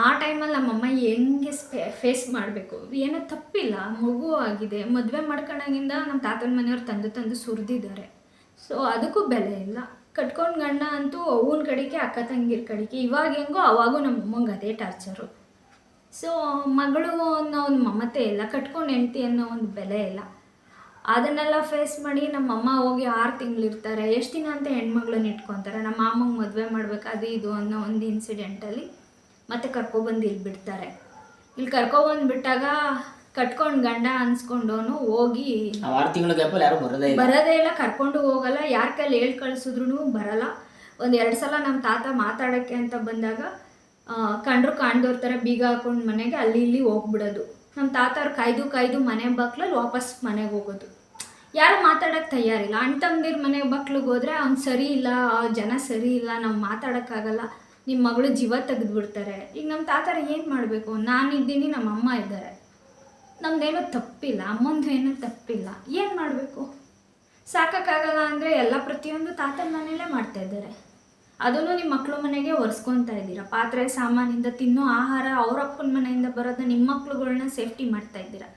ಆ ಟೈಮಲ್ಲಿ ನಮ್ಮಮ್ಮ ಹೆಂಗೆ ಫೇಸ್ ಮಾಡಬೇಕು, ಏನೋ ತಪ್ಪಿಲ್ಲ, ಮಗು ಆಗಿದೆ, ಮದುವೆ ಮಾಡ್ಕೊಂಡಾಗಿಂದ ನಮ್ಮ ತಾತನ ಮನೆಯವ್ರು ತಂದು ಸುರಿದಿದ್ದಾರೆ. ಸೊ ಅದಕ್ಕೂ ಬೆಲೆ ಇಲ್ಲ. ಕಟ್ಕೊಂಡು ಗಂಡ ಅಂತೂ ಅವನ ಕಡೆಗೆ ಅಕ್ಕ ತಂಗಿರ ಕಡೆಗೆ, ಇವಾಗ ಹೆಂಗೋ ಅವಾಗೂ ನಮ್ಮಮ್ಮಂಗೆ ಅದೇ ಟಾರ್ಚರು. ಸೊ ಮಗಳು ಅನ್ನೋ ಒಂದು ಮಮತೆ ಇಲ್ಲ, ಕಟ್ಕೊಂಡು ಹೆಂಡ್ತಿ ಅನ್ನೋ ಒಂದು ಬೆಲೆ ಇಲ್ಲ. ಅದನ್ನೆಲ್ಲ ಫೇಸ್ ಮಾಡಿ ನಮ್ಮಮ್ಮ ಹೋಗಿ 6 ತಿಂಗಳಿರ್ತಾರೆ. ಎಷ್ಟು ದಿನ ಅಂತ ಹೆಣ್ಮಗಳನ್ನ ಇಟ್ಕೊತಾರೆ. ನಮ್ಮ ಮಾಮಂಗೆ ಮದುವೆ ಮಾಡಬೇಕು ಅದು ಇದು ಅನ್ನೋ ಒಂದು ಇನ್ಸಿಡೆಂಟಲ್ಲಿ ಮತ್ತೆ ಕರ್ಕೊಬಂದು ಇಲ್ಲಿ ಬಿಡ್ತಾರೆ. ಇಲ್ಲಿ ಕರ್ಕೊಬಂದುಬಿಟ್ಟಾಗ ಕಟ್ಕೊಂಡು ಗಂಡ ಅನ್ಸ್ಕೊಂಡವನು ಹೋಗಿ 6 ತಿಂಗಳ ಗ್ಯಾಪಲ್ಲಿ ಯಾರು ಬರೋದೇ ಇಲ್ಲ, ಕರ್ಕೊಂಡು ಹೋಗಲ್ಲ, ಯಾರ ಕೈಲಿ ಹೇಳಿ ಕಳಿಸಿದ್ರು ಬರಲ್ಲ. ಒಂದು 2 ಸಲ ನಮ್ಮ ತಾತ ಮಾತಾಡೋಕ್ಕೆ ಅಂತ ಬಂದಾಗ ಕಂಡ್ರು ಕಾಣ್ದವ್ರ ಥರ ಬೀಗ ಹಾಕೊಂಡು ಮನೆಗೆ ಅಲ್ಲಿ ಇಲ್ಲಿ ಹೋಗ್ಬಿಡೋದು. ನಮ್ಮ ತಾತವ್ರು ಕಾಯ್ದು ಮನೆ ಬಾಕ್ಲಲ್ಲಿ ವಾಪಸ್ ಮನೆಗೆ ಹೋಗೋದು. ಯಾರು ಮಾತಾಡೋಕ್ಕೆ ತಯಾರಿಲ್ಲ. ಅಣ್ಣ ತಮ್ಮದಿರ ಮನೆ ಬಾಕ್ಲಿಗೆ ಹೋದರೆ ಅವ್ನು ಸರಿ ಇಲ್ಲ, ಜನ ಸರಿ ಇಲ್ಲ, ನಾವು ಮಾತಾಡೋಕ್ಕಾಗಲ್ಲ, ನಿಮ್ಮ ಮಗಳು ಜೀವ ತೆಗೆದುಬಿಡ್ತಾರೆ. ಈಗ ನಮ್ಮ ತಾತರ ಏನು ಮಾಡಬೇಕು, ನಾನಿದ್ದೀನಿ, ನಮ್ಮ ಅಮ್ಮ ಇದ್ದಾರೆ, ನಮ್ಮದೇನೋ ತಪ್ಪಿಲ್ಲ, ಅಮ್ಮಂದು ಏನೂ ತಪ್ಪಿಲ್ಲ, ಏನು ಮಾಡಬೇಕು? ಸಾಕೋಕ್ಕಾಗಲ್ಲ ಅಂದರೆ ಎಲ್ಲ ಪ್ರತಿಯೊಂದು ತಾತನ ಮನೆಯಲ್ಲೇ ಮಾಡ್ತಾಯಿದ್ದಾರೆ. ಅದನ್ನು ನಿಮ್ಮ ಮಕ್ಳು ಮನೆಗೆ ಒರೆಸ್ಕೊತಾ ಇದ್ದೀರಾ. ಪಾತ್ರೆ ಸಾಮಾನಿಂದ ತಿನ್ನೋ ಆಹಾರ ಅವ್ರ ಅಪ್ಪನ ಮನೆಯಿಂದ ಬರೋದು ನಿಮ್ಮ ಮಕ್ಳುಗಳ್ನ ಸೇಫ್ಟಿ ಮಾಡ್ತಾಯಿದ್ದೀರಾ.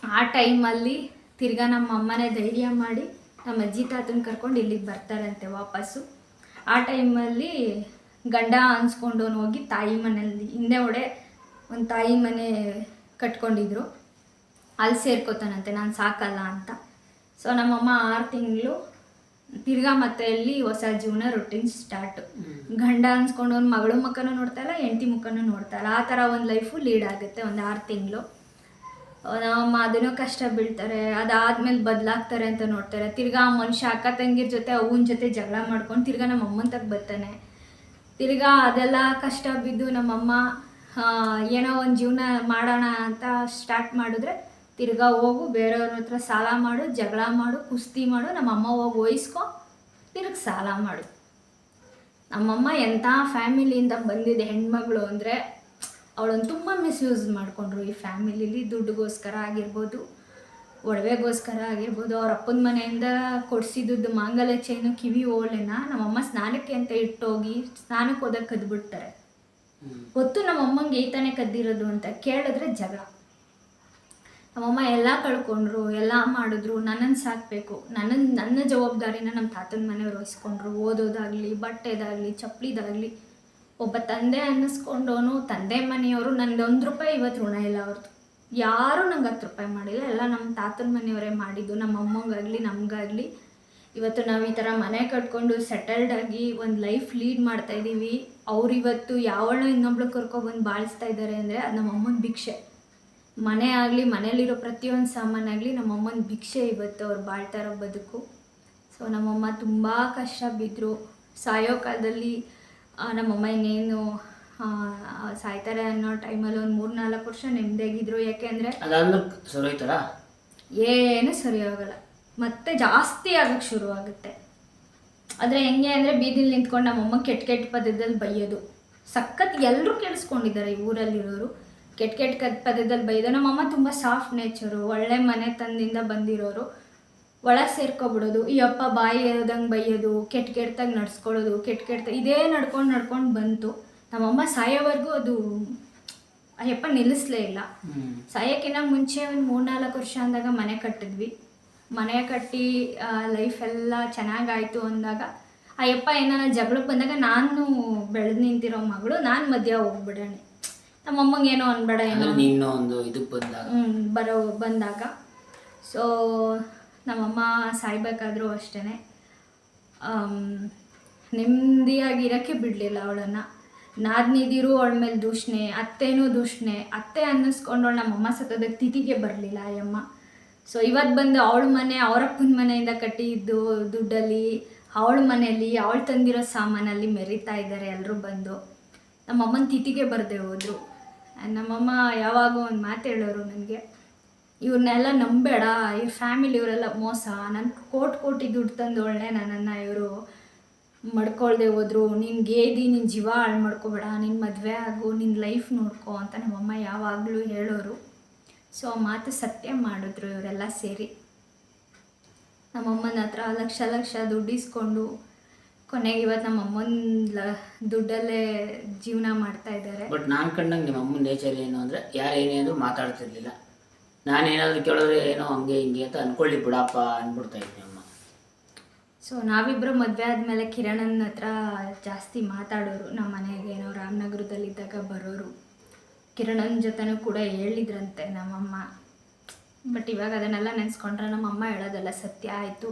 ಆ ಟೈಮಲ್ಲಿ ತಿರ್ಗಾ ನಮ್ಮ ಅಮ್ಮನೇ ಧೈರ್ಯ ಮಾಡಿ ನಮ್ಮ ಅಜ್ಜಿ ತಾತನ ಕರ್ಕೊಂಡು ಇಲ್ಲಿಗೆ ಬರ್ತಾರಂತೆ ವಾಪಸ್ಸು. ಆ ಟೈಮಲ್ಲಿ ಗಂಡ ಅನ್ಸ್ಕೊಂಡವನು ಹೋಗಿ ತಾಯಿ ಮನೆಯಲ್ಲಿ ಹಿಂದೆ ಒಂದು ತಾಯಿ ಮನೆ ಕಟ್ಕೊಂಡಿದ್ರು, ಅಲ್ಲಿ ಸೇರ್ಕೋತಾನಂತೆ ನಾನು ಸಾಕಲ್ಲ ಅಂತ. ಸೊ ನಮ್ಮಮ್ಮ 6 ತಿಂಗಳು ತಿರ್ಗಾ ಮತ್ತೆ ಅಲ್ಲಿ ಹೊಸ ಜೀವನ ರೊಟೀನ್ ಸ್ಟಾರ್ಟು. ಗಂಡ ಅನ್ಸ್ಕೊಂಡು ಒಂದು ಮಗಳು ಮುಖನೂ ನೋಡ್ತಾ ಇಲ್ಲ, ಹೆಂಡತಿ ಮುಖನೂ ನೋಡ್ತಾ ಇಲ್ಲ, ಆ ಥರ ಒಂದು ಲೈಫು ಲೀಡ್ ಆಗುತ್ತೆ ಒಂದು 6 ತಿಂಗಳು. ನಮ್ಮ ಅದನ್ನೂ ಕಷ್ಟ ಬೀಳ್ತಾರೆ. ಅದಾದಮೇಲೆ ಬದಲಾಗ್ತಾರೆ ಅಂತ ನೋಡ್ತಾರೆ. ತಿರ್ಗಾ ಮನುಷ್ಯ ಅಕ್ಕ ತಂಗಿರ ಜೊತೆ ಅವನ ಜೊತೆ ಜಗಳ ಮಾಡ್ಕೊಂಡು ತಿರ್ಗಾ ನಮ್ಮ ಅಮ್ಮನ ತಗ ಬರ್ತಾನೆ. ತಿರ್ಗಾ ಅದೆಲ್ಲ ಕಷ್ಟ ಬಿದ್ದು ನಮ್ಮಮ್ಮ ಏನೋ ಒಂದು ಜೀವನ ಮಾಡೋಣ ಅಂತ ಸ್ಟಾರ್ಟ್ ಮಾಡಿದ್ರೆ ತಿರ್ಗಾ ಹೋಗು ಬೇರೆಯವ್ರ ಹತ್ರ ಸಾಲ ಮಾಡು, ಜಗಳ ಮಾಡು, ಕುಸ್ತಿ ಮಾಡು, ನಮ್ಮಮ್ಮ ಹೋಗಿ ವಹಿಸ್ಕೊ, ತಿರ್ಗಿ ಸಾಲ ಮಾಡು. ನಮ್ಮಮ್ಮ ಎಂಥ ಫ್ಯಾಮಿಲಿಯಿಂದ ಬಂದಿದೆ ಹೆಣ್ಮಗಳು ಅಂದರೆ ಅವಳನ್ನು ತುಂಬ ಮಿಸ್ಯೂಸ್ ಮಾಡಿಕೊಂಡ್ರು ಈ ಫ್ಯಾಮಿಲಿಲಿ. ದುಡ್ಡುಗೋಸ್ಕರ ಆಗಿರ್ಬೋದು, ಒಡವೆಗೋಸ್ಕರ ಆಗಿರ್ಬೋದು, ಅವ್ರ ಅಪ್ಪನ ಮನೆಯಿಂದ ಕೊಡಿಸಿದ್ದು ಮಾಂಗಲ್ಯ ಚೈನು ಕಿವಿ ಓಲೆನ ನಮ್ಮಮ್ಮ ಸ್ನಾನಕ್ಕೆ ಅಂತ ಇಟ್ಟೋಗಿ ಸ್ನಾನಕ್ಕೆ ಹೋದಾಗ ಕದ್ಬಿಡ್ತಾರೆ. ಗೊತ್ತು ನಮ್ಮ ಅಮ್ಮಂಗೆ ಈ ತಾನೇ ಕದ್ದಿರೋದು ಅಂತ. ಕೇಳಿದ್ರೆ ಜಗಳ. ನಮ್ಮಮ್ಮ ಎಲ್ಲ ಕಳ್ಕೊಂಡ್ರು, ಎಲ್ಲ ಮಾಡಿದ್ರು, ನನ್ನನ್ನು ಸಾಕಬೇಕು, ನನ್ನ ಜವಾಬ್ದಾರಿನ ನಮ್ಮ ತಾತನ ಮನೆಯವ್ರು ವಹಿಸ್ಕೊಂಡ್ರು. ಓದೋದಾಗಲಿ, ಬಟ್ಟೆದಾಗಲಿ, ಚಪ್ಪಲಿದಾಗಲಿ. ಒಬ್ಬ ತಂದೆ ಅನ್ನಿಸ್ಕೊಂಡವನು, ತಂದೆ ಮನೆಯವರು ನನಗೆ ₹1 ಇವತ್ತು ಋಣ ಇಲ್ಲ ಅವ್ರದ್ದು. ಯಾರೂ ನಂಗೆ ₹10 ಮಾಡಿಲ್ಲ, ಎಲ್ಲ ನಮ್ಮ ತಾತನ ಮನೆಯವರೇ ಮಾಡಿದ್ದು. ನಮ್ಮ ಅಮ್ಮಂಗಾಗಲಿ ನಮಗಾಗಲಿ ಇವತ್ತು ನಾವು ಈ ಥರ ಮನೆ ಕಟ್ಕೊಂಡು ಸೆಟಲ್ಡ್ ಆಗಿ ಒಂದು ಲೈಫ್ ಲೀಡ್ ಮಾಡ್ತಾಯಿದ್ದೀವಿ. ಅವರಿವತ್ತು ಯಾವಳೋ ಇನ್ನೊಬ್ಳು ಕರ್ಕೊಬಂದು ಬಾಳಿಸ್ತಾ ಇದ್ದಾರೆ ಅಂದರೆ ಅದು ನಮ್ಮ ಅಮ್ಮನ ಭಿಕ್ಷೆ. ಮನೆ ಆಗಲಿ, ಮನೇಲಿರೋ ಪ್ರತಿಯೊಂದು ಸಾಮಾನಾಗಲಿ ನಮ್ಮ ಅಮ್ಮನ ಭಿಕ್ಷೆ ಇವತ್ತು ಅವ್ರು ಬಾಳ್ತಾ ಇರೋ ಬದುಕು. ಸೊ ನಮ್ಮಮ್ಮ ತುಂಬ ಕಷ್ಟ ಬಿದ್ದರು. ಸಾಯೋ ಕಾಲದಲ್ಲಿ ನಮ್ಮಮ್ಮ ಇನ್ನೇನು ಸಾಯ್ತಾರೆ ಅನ್ನೋ ಟೈಮಲ್ಲಿ ಒಂದು 3-4 ವರ್ಷ ನೆಮ್ಮದಿಯಾಗಿದ್ರು. ಯಾಕೆಂದರೆ ಅದಾದ್ಮೇಲೆ ಸರಿ ಹೋಯ್ತಾರ? ಏನು ಸರಿ ಹೋಗಲ್ಲ, ಮತ್ತೆ ಜಾಸ್ತಿ ಆಗೋಕ್ಕೆ ಶುರು ಆಗುತ್ತೆ. ಆದರೆ ಹೆಂಗೆ ಅಂದರೆ ಬೀದಿಲಿ ನಿಂತ್ಕೊಂಡು ನಮ್ಮಮ್ಮ ಕೆಟ್ಟ ಪದದಲ್ಲಿ ಬೈಯೋದು ಸಖತ್. ಎಲ್ಲರೂ ಕೇಳಿಸ್ಕೊಂಡಿದ್ದಾರೆ ಈ ಊರಲ್ಲಿರೋರು. ಕೆಟ್ಟ ಪದದಲ್ಲಿ ಬೈಯೋದು. ನಮ್ಮಮ್ಮ ತುಂಬ ಸಾಫ್ಟ್ ನೇಚರು, ಒಳ್ಳೆ ಮನೆ ತಂದಿಂದ ಬಂದಿರೋರು. ಒಳಗೆ ಸೇರ್ಕೊಬಿಡೋದು, ಈ ಅಪ್ಪ ಬಾಯಿ ಹೇಳ್ದಂಗೆ ಬೈಯೋದು, ಕೆಟ್ಟದಾಗಿ ನಡ್ಸ್ಕೊಳ್ಳೋದು, ಇದೇ ನಡ್ಕೊಂಡು ಬಂತು. ನಮ್ಮಮ್ಮ ಸಾಯೋವರೆಗೂ ಅದು ಅಯ್ಯಪ್ಪ ನಿಲ್ಲಿಸ್ಲೇ ಇಲ್ಲ. ಸಾಯೋಕ್ಕಿಂತ ಮುಂಚೆ ಒಂದು 3-4 ವರ್ಷ ಅಂದಾಗ ಮನೆ ಕಟ್ಟಿದ್ವಿ. ಮನೆ ಕಟ್ಟಿ ಲೈಫೆಲ್ಲ ಚೆನ್ನಾಗಾಯಿತು ಅಂದಾಗ ಅಯ್ಯಪ್ಪ ಏನಾರ ಜಗಳಕ್ಕೆ ಬಂದಾಗ ನಾನು ಬೆಳೆದು ನಿಂತಿರೋ ಮಗಳು, ನಾನು ಮಧ್ಯ ಹೋಗ್ಬಿಡೋಣ, ನಮ್ಮಮ್ಮಂಗೆ ಏನೋ ಅನ್ಬೇಡ, ಏನೋ ನೀನು ಒಂದು ಇದಕ್ಕೆ ಬಂದಾಗ. ಸೊ ನಮ್ಮಮ್ಮ ಸಾಯ್ಬೇಕಾದ್ರೂ ಅಷ್ಟೇ ನೆಮ್ಮದಿಯಾಗಿರೋಕ್ಕೆ ಬಿಡಲಿಲ್ಲ ಅವಳನ್ನು. ನಾದ್ನಿದಿರು ಅವಳ ಮೇಲೆ ದೂಷಣೆ, ಅತ್ತೆನೂ ದೂಷಣೆ. ಅತ್ತೆ ಅನ್ನಿಸ್ಕೊಂಡವಳು ನಮ್ಮಮ್ಮ ಸತ್ತೋದಕ್ಕೆ ತಿಥಿಗೆ ಬರಲಿಲ್ಲ ಅಯ್ಯಮ್ಮ. ಸೊ ಇವತ್ತು ಬಂದು ಅವಳ ಮನೆ, ಅವರಪ್ಪನ ಮನೆಯಿಂದ ಕಟ್ಟಿದ್ದು ದುಡ್ಡಲ್ಲಿ, ಅವಳ ಮನೆಯಲ್ಲಿ ಅವಳು ತಂದಿರೋ ಸಾಮಾನಲ್ಲಿ ಮೆರಿತಾ ಇದ್ದಾರೆ ಎಲ್ಲರೂ ಬಂದು. ನಮ್ಮಮ್ಮನ ತಿಥಿಗೆ ಬರದೆ ಹೋದರು. ನಮ್ಮಮ್ಮ ಯಾವಾಗ ಒಂದು ಮಾತು ಹೇಳೋರು ನನಗೆ, ಇವ್ರನ್ನೆಲ್ಲ ನಂಬೇಡ, ಇವ್ರ ಫ್ಯಾಮಿಲಿ ಇವರೆಲ್ಲ ಮೋಸ, ನನ್ನ ಕೋಟಿ ದುಡ್ಡು ತಂದೋಳನೆ ನನ್ನನ್ನು ಇವರು ಮಡ್ಕೊಳ್ದೆ ಹೋದ್ರು, ನಿನ್ನ ಗೇದಿ, ನಿನ್ನ ಜೀವ ಹಾಳು ಮಾಡ್ಕೋಬೇಡ, ನಿನ್ನ ಮದುವೆ ಆಗು, ನಿನ್ನ ಲೈಫ್ ನೋಡ್ಕೊ ಅಂತ ನಮ್ಮಮ್ಮ ಯಾವಾಗಲೂ ಹೇಳೋರು. ಸೊ ಆ ಮಾತು ಸತ್ಯ ಮಾಡಿದ್ರು ಇವರೆಲ್ಲ ಸೇರಿ. ನಮ್ಮಮ್ಮನ ಹತ್ರ ಲಕ್ಷ ದುಡ್ಡು ಇಸ್ಕೊಂಡು ಕೊನೆಗೆ ಇವತ್ತು ನಮ್ಮ ಅಮ್ಮನ ದುಡ್ಡಲ್ಲೇ ಜೀವನ ಮಾಡ್ತಾ ಇದ್ದಾರೆ. ಬಟ್ ನಾನು ಕಂಡಂಗೆ ನಿಮ್ಮ ಅಮ್ಮನ ನೇಚರ್ ಏನು ಅಂದರೆ ಯಾರು ಏನೇ ಅಂದರೂ ಮಾತಾಡ್ತಿರ್ಲಿಲ್ಲ. ನಾನೇನಾದರೂ ಕೇಳಿದ್ರೆ ಏನೋ ಹಂಗೆ ಹಿಂಗೆ ಅಂತ ಅಂದ್ಕೊಳ್ಳಿ ಬಿಡಪ್ಪ ಅಂದ್ಬಿಡ್ತಾ ಇದ್ದೆ ಅಮ್ಮ. ಸೊ ನಾವಿಬ್ಬರು ಮದುವೆ ಆದಮೇಲೆ ಕಿರಣನ ಹತ್ರ ಜಾಸ್ತಿ ಮಾತಾಡೋರು. ನಮ್ಮ ಮನೆಗೆ ಏನೋ ರಾಮನಗರದಲ್ಲಿದ್ದಾಗ ಬರೋರು. ಕಿರಣನ ಜೊತೆನೂ ಕೂಡ ಹೇಳಿದ್ರಂತೆ ನಮ್ಮಮ್ಮ. ಬಟ್ ಇವಾಗ ಅದನ್ನೆಲ್ಲ ನೆನೆಸ್ಕೊಂಡ್ರೆ ನಮ್ಮಮ್ಮ ಹೇಳೋದೆಲ್ಲ ಸತ್ಯ ಆಯಿತು.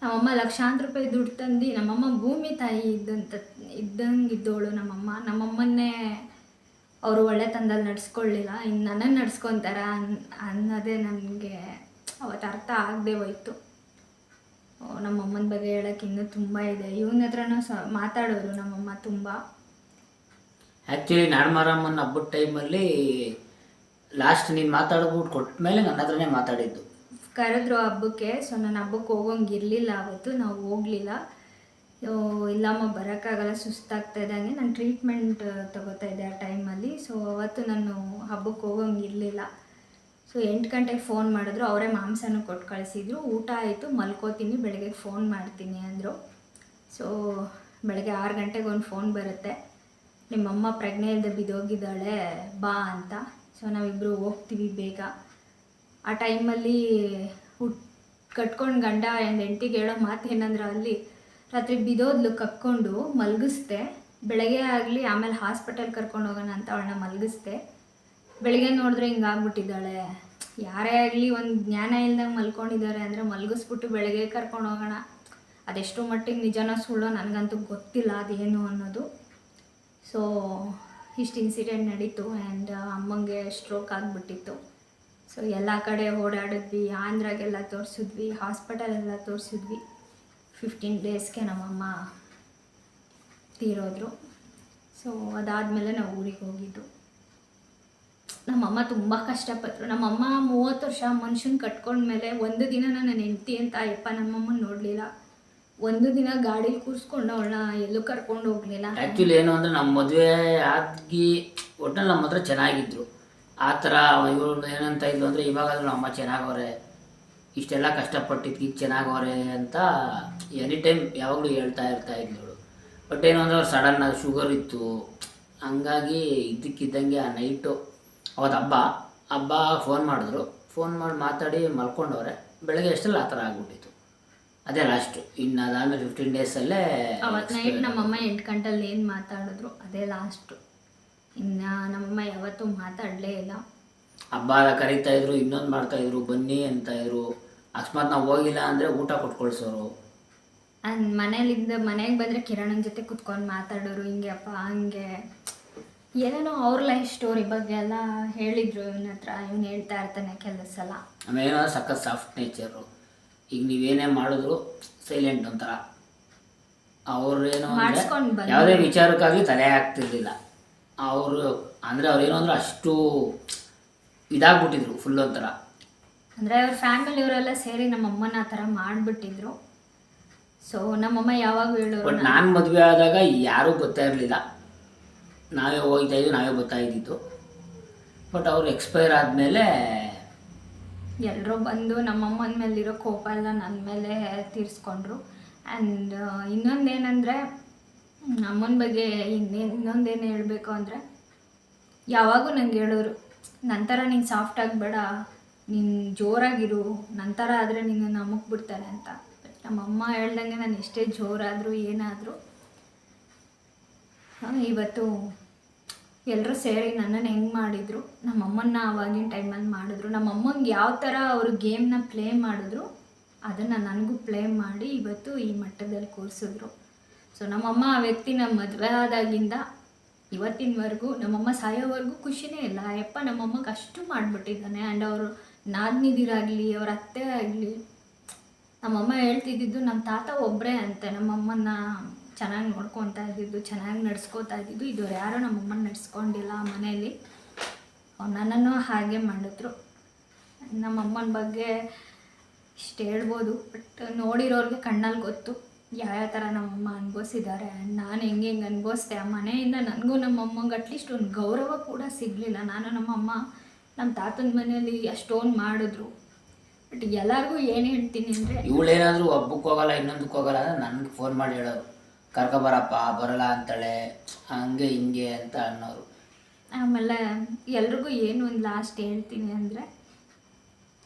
ನಮ್ಮಮ್ಮ ಲಕ್ಷಾಂತರ ರೂಪಾಯಿ ದುಡ್ಡು ತಂದು, ನಮ್ಮಮ್ಮ ಭೂಮಿ ತಾಯಿ ಇದ್ದಂಗೆ ಇದ್ದವಳು ನಮ್ಮಮ್ಮನ್ನೇ ಅವರು ಒಳ್ಳೆ ತಂದಲ್ಲಿ ನಡೆಸ್ಕೊಳ್ಳಿಲ್ಲ, ಇನ್ನು ನನ್ನನ್ನು ನಡ್ಸ್ಕೊತಾರ ಅನ್ನೋದೇ ನನಗೆ ಅವತ್ತು ಅರ್ಥ ಆಗದೆ ಹೋಯ್ತು. ನಮ್ಮಮ್ಮನ ಬಗ್ಗೆ ಹೇಳೋಕ್ಕೆ ಇನ್ನೂ ತುಂಬ ಇದೆ. ಇವನ ಹತ್ರನೂ ಮಾತಾಡೋರು ನಮ್ಮಮ್ಮ ತುಂಬ. ಆ್ಯಕ್ಚುಲಿ ನಾಡಮಾರಮ್ಮನ ಹಬ್ಬದ ಟೈಮಲ್ಲಿ ಲಾಸ್ಟ್ ನೀನು ಮಾತಾಡ್ಬಿಟ್ಟು ಕೊಟ್ಟ ಮೇಲೆ ನನ್ನ ಹತ್ರನೇ ಮಾತಾಡಿದ್ದು. ಕರೆದ್ರು ಹಬ್ಬಕ್ಕೆ. ಸೊ ನಾನು ಹಬ್ಬಕ್ಕೆ ಹೋಗೋಂಗಿರಲಿಲ್ಲ ಅವತ್ತು, ನಾವು ಹೋಗಲಿಲ್ಲ. ಇಲ್ಲಮ್ಮ ಬರೋಕ್ಕಾಗಲ್ಲ, ಸುಸ್ತಾಗ್ತಾ ಇದ್ದಂಗೆ ನಾನು ಟ್ರೀಟ್ಮೆಂಟ್ ತೊಗೋತಾ ಇದ್ದೆ ಆ ಟೈಮಲ್ಲಿ. ಸೊ ಅವತ್ತು ನಾನು ಹಬ್ಬಕ್ಕೆ ಹೋಗೋಂಗಿರಲಿಲ್ಲ. ಸೊ 8 ಗಂಟೆಗೆ ಫೋನ್ ಮಾಡಿದ್ರು, ಅವರೇ ಮಾಂಸನೂ ಕೊಟ್ಟು ಕಳಿಸಿದ್ರು. ಊಟ ಆಯಿತು, ಮಲ್ಕೋತೀನಿ, ಬೆಳಗ್ಗೆ ಫೋನ್ ಮಾಡ್ತೀನಿ ಅಂದರು. ಸೊ ಬೆಳಗ್ಗೆ 6 ಗಂಟೆಗೆ ಒಂದು ಫೋನ್ ಬರುತ್ತೆ, ನಿಮ್ಮಮ್ಮ ಪ್ರಜ್ಞೆ ಇಲ್ಲದೆ ಬಿದ್ದೋಗಿದ್ದಾಳೆ ಬಾ ಅಂತ. ಸೊ ನಾವಿಬ್ಬರು ಹೋಗ್ತೀವಿ ಬೇಗ. ಆ ಟೈಮಲ್ಲಿ ಕಟ್ಕೊಂಡು ಗಂಡ ಹೆಂಡತಿಗೆ ಹೇಳೋ ಮಾತು ಏನಂದ್ರೆ, ಅಲ್ಲಿ ರಾತ್ರಿ ಬಿದ್ದೋದ್ಲು, ಕಕ್ಕೊಂಡು ಮಲಗಿಸ್ದೆ. ಬೆಳಗ್ಗೆ ಆಗಲಿ ಆಮೇಲೆ ಹಾಸ್ಪಿಟಲ್ ಕರ್ಕೊಂಡು ಹೋಗೋಣ ಅಂತ ಅವಳನ್ನ ಮಲಗಿಸ್ದೆ. ಬೆಳಗ್ಗೆ ನೋಡಿದ್ರೆ ಹಿಂಗಾಗ್ಬಿಟ್ಟಿದ್ದಾಳೆ. ಯಾರೇ ಆಗಲಿ ಒಂದು ಜ್ಞಾನ ಇಲ್ದಂಗೆ ಮಲ್ಕೊಂಡಿದ್ದಾರೆ ಅಂದರೆ ಮಲಗಿಸ್ಬಿಟ್ಟು ಬೆಳಗ್ಗೆ ಕರ್ಕೊಂಡು ಹೋಗೋಣ, ಅದೆಷ್ಟು ಮಟ್ಟಿಗೆ ನಿಜನೋ ಸುಳ್ಳೋ ನನಗಂತೂ ಗೊತ್ತಿಲ್ಲ ಅದೇನು ಅನ್ನೋದು. ಸೊ ಇಷ್ಟು ಇನ್ಸಿಡೆಂಟ್ ನಡೀತು. ಆ್ಯಂಡ್ ಅಮ್ಮಂಗೆ ಸ್ಟ್ರೋಕ್ ಆಗಿಬಿಟ್ಟಿತ್ತು. ಸೊ ಎಲ್ಲ ಕಡೆ ಓಡಾಡಿದ್ವಿ, ಆಂಧ್ರಾಗೆಲ್ಲ ತೋರಿಸಿದ್ವಿ, ಹಾಸ್ಪಿಟಲೆಲ್ಲ ತೋರಿಸಿದ್ವಿ. 15 ಡೇಸ್ಗೆ ನಮ್ಮಮ್ಮ ತೀರೋದ್ರು. ಸೊ ಅದಾದಮೇಲೆ ನಾವು ಊರಿಗೆ ಹೋಗಿದ್ದು. ನಮ್ಮಮ್ಮ ತುಂಬ ಕಷ್ಟಪಟ್ಟರು. ನಮ್ಮಮ್ಮ 30 ವರ್ಷ ಮನುಷ್ಯನ ಕಟ್ಕೊಂಡ್ಮೇಲೆ ಒಂದು ದಿನ ನನ್ನ ಹೆಂಡತಿ ಅಂತ ಅಯ್ಯಪ್ಪ ನಮ್ಮಮ್ಮನ ನೋಡಲಿಲ್ಲ. ಒಂದು ದಿನ ಗಾಡೀಲಿ ಕೂರಿಸ್ಕೊಂಡು ಅವಳನ್ನ ಎಲ್ಲೂ ಕರ್ಕೊಂಡು ಹೋಗಲಿಲ್ಲ. ಆ್ಯಕ್ಚುಲಿ ಏನು ಅಂದರೆ ನಮ್ಮ ಮದುವೆ ಆಗಿ ಒಟ್ಟಲ್ಲಿ ನಮ್ಮ ಹತ್ರ ಚೆನ್ನಾಗಿದ್ರು. ಆ ಥರ ಇವರು ಏನಂತ ಇದ್ಲು ಅಂದರೆ ಇವಾಗಾದ್ರೂ ನಮ್ಮ ಅಮ್ಮ ಚೆನ್ನಾಗವ್ರೆ, ಇಷ್ಟೆಲ್ಲ ಕಷ್ಟಪಟ್ಟಿದ್ದಕ್ಕೆ ಈಗ ಚೆನ್ನಾಗವ್ರೆ ಅಂತ ಎನಿ ಟೈಮ್ ಯಾವಾಗಲೂ ಹೇಳ್ತಾ ಇದ್ಲು. ಬಟ್ ಏನು ಅಂದರೆ ಅವ್ರು ಸಡನ್ ಶುಗರ್ ಇತ್ತು, ಹಂಗಾಗಿ ಇದ್ದಕ್ಕಿದ್ದಂಗೆ ಆ ನೈಟು ಅವತ್ತು ಹಬ್ಬ ಫೋನ್ ಮಾಡಿದ್ರು, ಫೋನ್ ಮಾಡಿ ಮಾತಾಡಿ ಮಲ್ಕೊಂಡವ್ರೆ. ಬೆಳಗ್ಗೆ ಅಷ್ಟರಲ್ಲಿ ಆ ಥರ ಆಗ್ಬಿಟ್ಟಿತ್ತು. ಅದೇ ಲಾಸ್ಟು. ಇನ್ನು ಅದಾದಮೇಲೆ 15 ಡೇಸಲ್ಲೇ ಅವತ್ತು ನೈಟ್ ನಮ್ಮಮ್ಮ 8 ಗಂಟಲ್ಲಿ ಏನು ಮಾತಾಡಿದ್ರು ಅದೇ ಲಾಸ್ಟು. ಇನ್ನು ನಮ್ಮಮ್ಮ ಯಾವತ್ತೂ ಮಾತಾಡಲೇ ಇಲ್ಲ. ಹಬ್ಬ ಕರೀತಾಯಿದ್ರು, ಇನ್ನೊಂದು ಮಾಡ್ತಾಯಿದ್ರು, ಬನ್ನಿ ಅಂತಾಯಿದ್ರು. ಅಕಸ್ಮಾತ್ ನಾವು ಹೋಗಿಲ್ಲ ಅಂದರೆ ಊಟ ಕೊಟ್ಕೊಳ್ಸೋರು. ಮನೇಲಿಂದ ಮನೆಗೆ ಬಂದರೆ ಕಿರಣನ ಜೊತೆ ಕುತ್ಕೊಂಡು ಮಾತಾಡೋರು, ಹಿಂಗೆ ಅಪ್ಪ ಹಂಗೆ ಏನೇನೋ ಅವ್ರ ಲೈಫ್ ಸ್ಟೋರಿ ಬಗ್ಗೆ ಎಲ್ಲ ಹೇಳಿದರು. ಇವನ ಹತ್ರ ಇವನು ಹೇಳ್ತಾ ಇರ್ತಾನೆ ಕೆಲವು ಸಲ. ಆಮೇಲೆ ಏನಾದ್ರು ಸಖತ್ ಸಾಫ್ಟ್ ನೇಚರು. ಈಗ ನೀವೇನೇ ಮಾಡಿದ್ರು ಸೈಲೆಂಟ್ ಒಂಥರ. ಅವ್ರೇನು ಅಂದರೆ ಯಾವುದೇ ವಿಚಾರಕ್ಕಾಗಲಿ ತಲೆ ಹಾಕ್ತಿರ್ಲಿಲ್ಲ ಅವರು. ಅಂದರೆ ಅವ್ರೇನು ಅಂದ್ರೆ ಅಷ್ಟು ಇದಾಗ್ಬಿಟ್ಟಿದ್ರು ಫುಲ್ ಒಂಥರ. ಅಂದರೆ ಅವ್ರ ಫ್ಯಾಮಿಲಿಯವರೆಲ್ಲ ಸೇರಿ ನಮ್ಮಮ್ಮನ ಆ ಥರ ಮಾಡಿಬಿಟ್ಟಿದ್ರು. ಸೊ ನಮ್ಮಮ್ಮ ಯಾವಾಗ ಹೇಳೋರು. ಬಟ್ ನಾನು ಮದುವೆ ಆದಾಗ ಯಾರೂ ಗೊತ್ತಾ ಇರಲಿಲ್ಲ. ನಾವೇ ಹೋಗ್ತಾಯಿದ್ವಿ, ನಾವೇ ಗೊತ್ತಾಗಿದ್ದು. ಬಟ್ ಅವ್ರು ಎಕ್ಸ್ಪೈರ್ ಆದಮೇಲೆ ಎಲ್ಲರೂ ಬಂದು ನಮ್ಮಮ್ಮನ ಮೇಲಿರೋ ಕೋಪ ಎಲ್ಲ ನನ್ನ ಮೇಲೆ ತೀರಿಸ್ಕೊಂಡ್ರು. ಆ್ಯಂಡ್ ಇನ್ನೊಂದೇನೆಂದರೆ ಅಮ್ಮನ ಬಗ್ಗೆ ಇನ್ನೊಂದೇನು ಹೇಳಬೇಕು ಅಂದರೆ ಯಾವಾಗೂ ನಂಗೆ ಹೇಳೋರು, ನಂತರ ನೀನು ಸಾಫ್ಟ್ ಆಗಬೇಡ, ನೀನು ಜೋರಾಗಿರು, ನಂತರ ಆದರೆ ನೀನು ನಮಗ್ಬಿಡ್ತಾರೆ ಅಂತ. ಬಟ್ ನಮ್ಮಮ್ಮ ಹೇಳ್ದಂಗೆ ನಾನು ಎಷ್ಟೇ ಜೋರಾದರೂ ಏನಾದರೂ ಇವತ್ತು ಎಲ್ಲರೂ ಸೇರಿ ನನ್ನನ್ನು ಹೆಂಗೆ ಮಾಡಿದರು, ನಮ್ಮಮ್ಮನ್ನ ಆವಾಗಿನ ಟೈಮಲ್ಲಿ ಮಾಡಿದ್ರು. ನಮ್ಮಮ್ಮಂಗೆ ಯಾವ ಥರ ಅವರು ಗೇಮ್ನ ಪ್ಲೇ ಮಾಡಿದ್ರು ಅದನ್ನು ನನಗೂ ಪ್ಲೇ ಮಾಡಿ ಇವತ್ತು ಈ ಮಟ್ಟದಲ್ಲಿ ಕೂರಿಸಿದ್ರು. ಸೊ ನಮ್ಮಮ್ಮ ಆ ವ್ಯಕ್ತಿನ ಮದುವೆ ಆದಾಗಿಂದ ಇವತ್ತಿನವರೆಗೂ ನಮ್ಮಮ್ಮ ಸಾಯೋವರೆಗೂ ಖುಷಿನೇ ಇಲ್ಲ. ಯಪ್ಪ ನಮ್ಮಮ್ಮಗೆ ಅಷ್ಟು ಮಾಡಿಬಿಟ್ಟಿದ್ದಾನೆ. ಆ್ಯಂಡ್ ಅವರು ನಾದಿನಿದಿರಾಗಲಿ ಅವ್ರ ಅತ್ತೆ ಆಗಲಿ ನಮ್ಮಮ್ಮ ಹೇಳ್ತಿದ್ದಿದ್ದು ನಮ್ಮ ತಾತ ಒಬ್ಬರೇ ಅಂತೆ ನಮ್ಮಮ್ಮನ ಚೆನ್ನಾಗಿ ನೋಡ್ಕೊತಾ ಇದ್ದಿದ್ದು, ಚೆನ್ನಾಗಿ ನಡ್ಸ್ಕೊತಾ ಇದ್ದಿದ್ದು. ಇದುವರೆ ಯಾರೂ ನಮ್ಮಮ್ಮನ ನಡೆಸ್ಕೊಂಡಿಲ್ಲ ಮನೆಯಲ್ಲಿ. ಅವ್ರು ನನ್ನನ್ನು ಹಾಗೆ ಮಾಡಿದ್ರು. ನಮ್ಮಮ್ಮನ ಬಗ್ಗೆ ಇಷ್ಟು ಹೇಳ್ಬೋದು. ಬಟ್ ನೋಡಿರೋರಿಗೆ ಕಣ್ಣಲ್ಲಿ ಗೊತ್ತು ಯಾವ ಥರ ನಮ್ಮಮ್ಮ ಅನುಭವಿಸಿದ್ದಾರೆ. ನಾನು ಹೆಂಗೆ ಅನುಭವಿಸ್ದೆ ಆ ಮನೆಯಿಂದ. ನನಗೂ ನಮ್ಮಮ್ಮಂಗೆ ಅಟ್ಲೀಸ್ಟ್ ಒಂದು ಗೌರವ ಕೂಡ ಸಿಗಲಿಲ್ಲ. ನಾನು ನಮ್ಮಮ್ಮ ನಮ್ಮ ತಾತನ ಮನೆಯಲ್ಲಿ ಅಷ್ಟೊಂದು ಮಾಡಿದ್ರು. ಬಟ್ ಎಲ್ಲರಿಗೂ ಏನು ಹೇಳ್ತೀನಿ ಅಂದರೆ, ಇವಳೇನಾದರೂ ಹಬ್ಬಕ್ಕೆ ಹೋಗಲ್ಲ, ಇನ್ನೊಂದಕ್ಕೆ ಹೋಗಲ್ಲ ಅಂದರೆ ನನಗೆ ಫೋನ್ ಮಾಡಿ ಹೇಳೋರು, ಕರ್ಕೊಬರಪ್ಪ, ಬರಲ್ಲ ಅಂತಾಳೆ, ಹಂಗೆ ಹಿಂಗೆ ಅಂತ ಅನ್ನೋರು. ಆಮೇಲೆ ಎಲ್ರಿಗೂ ಏನು ಒಂದು ಲಾಸ್ಟ್ ಹೇಳ್ತೀನಿ ಅಂದರೆ,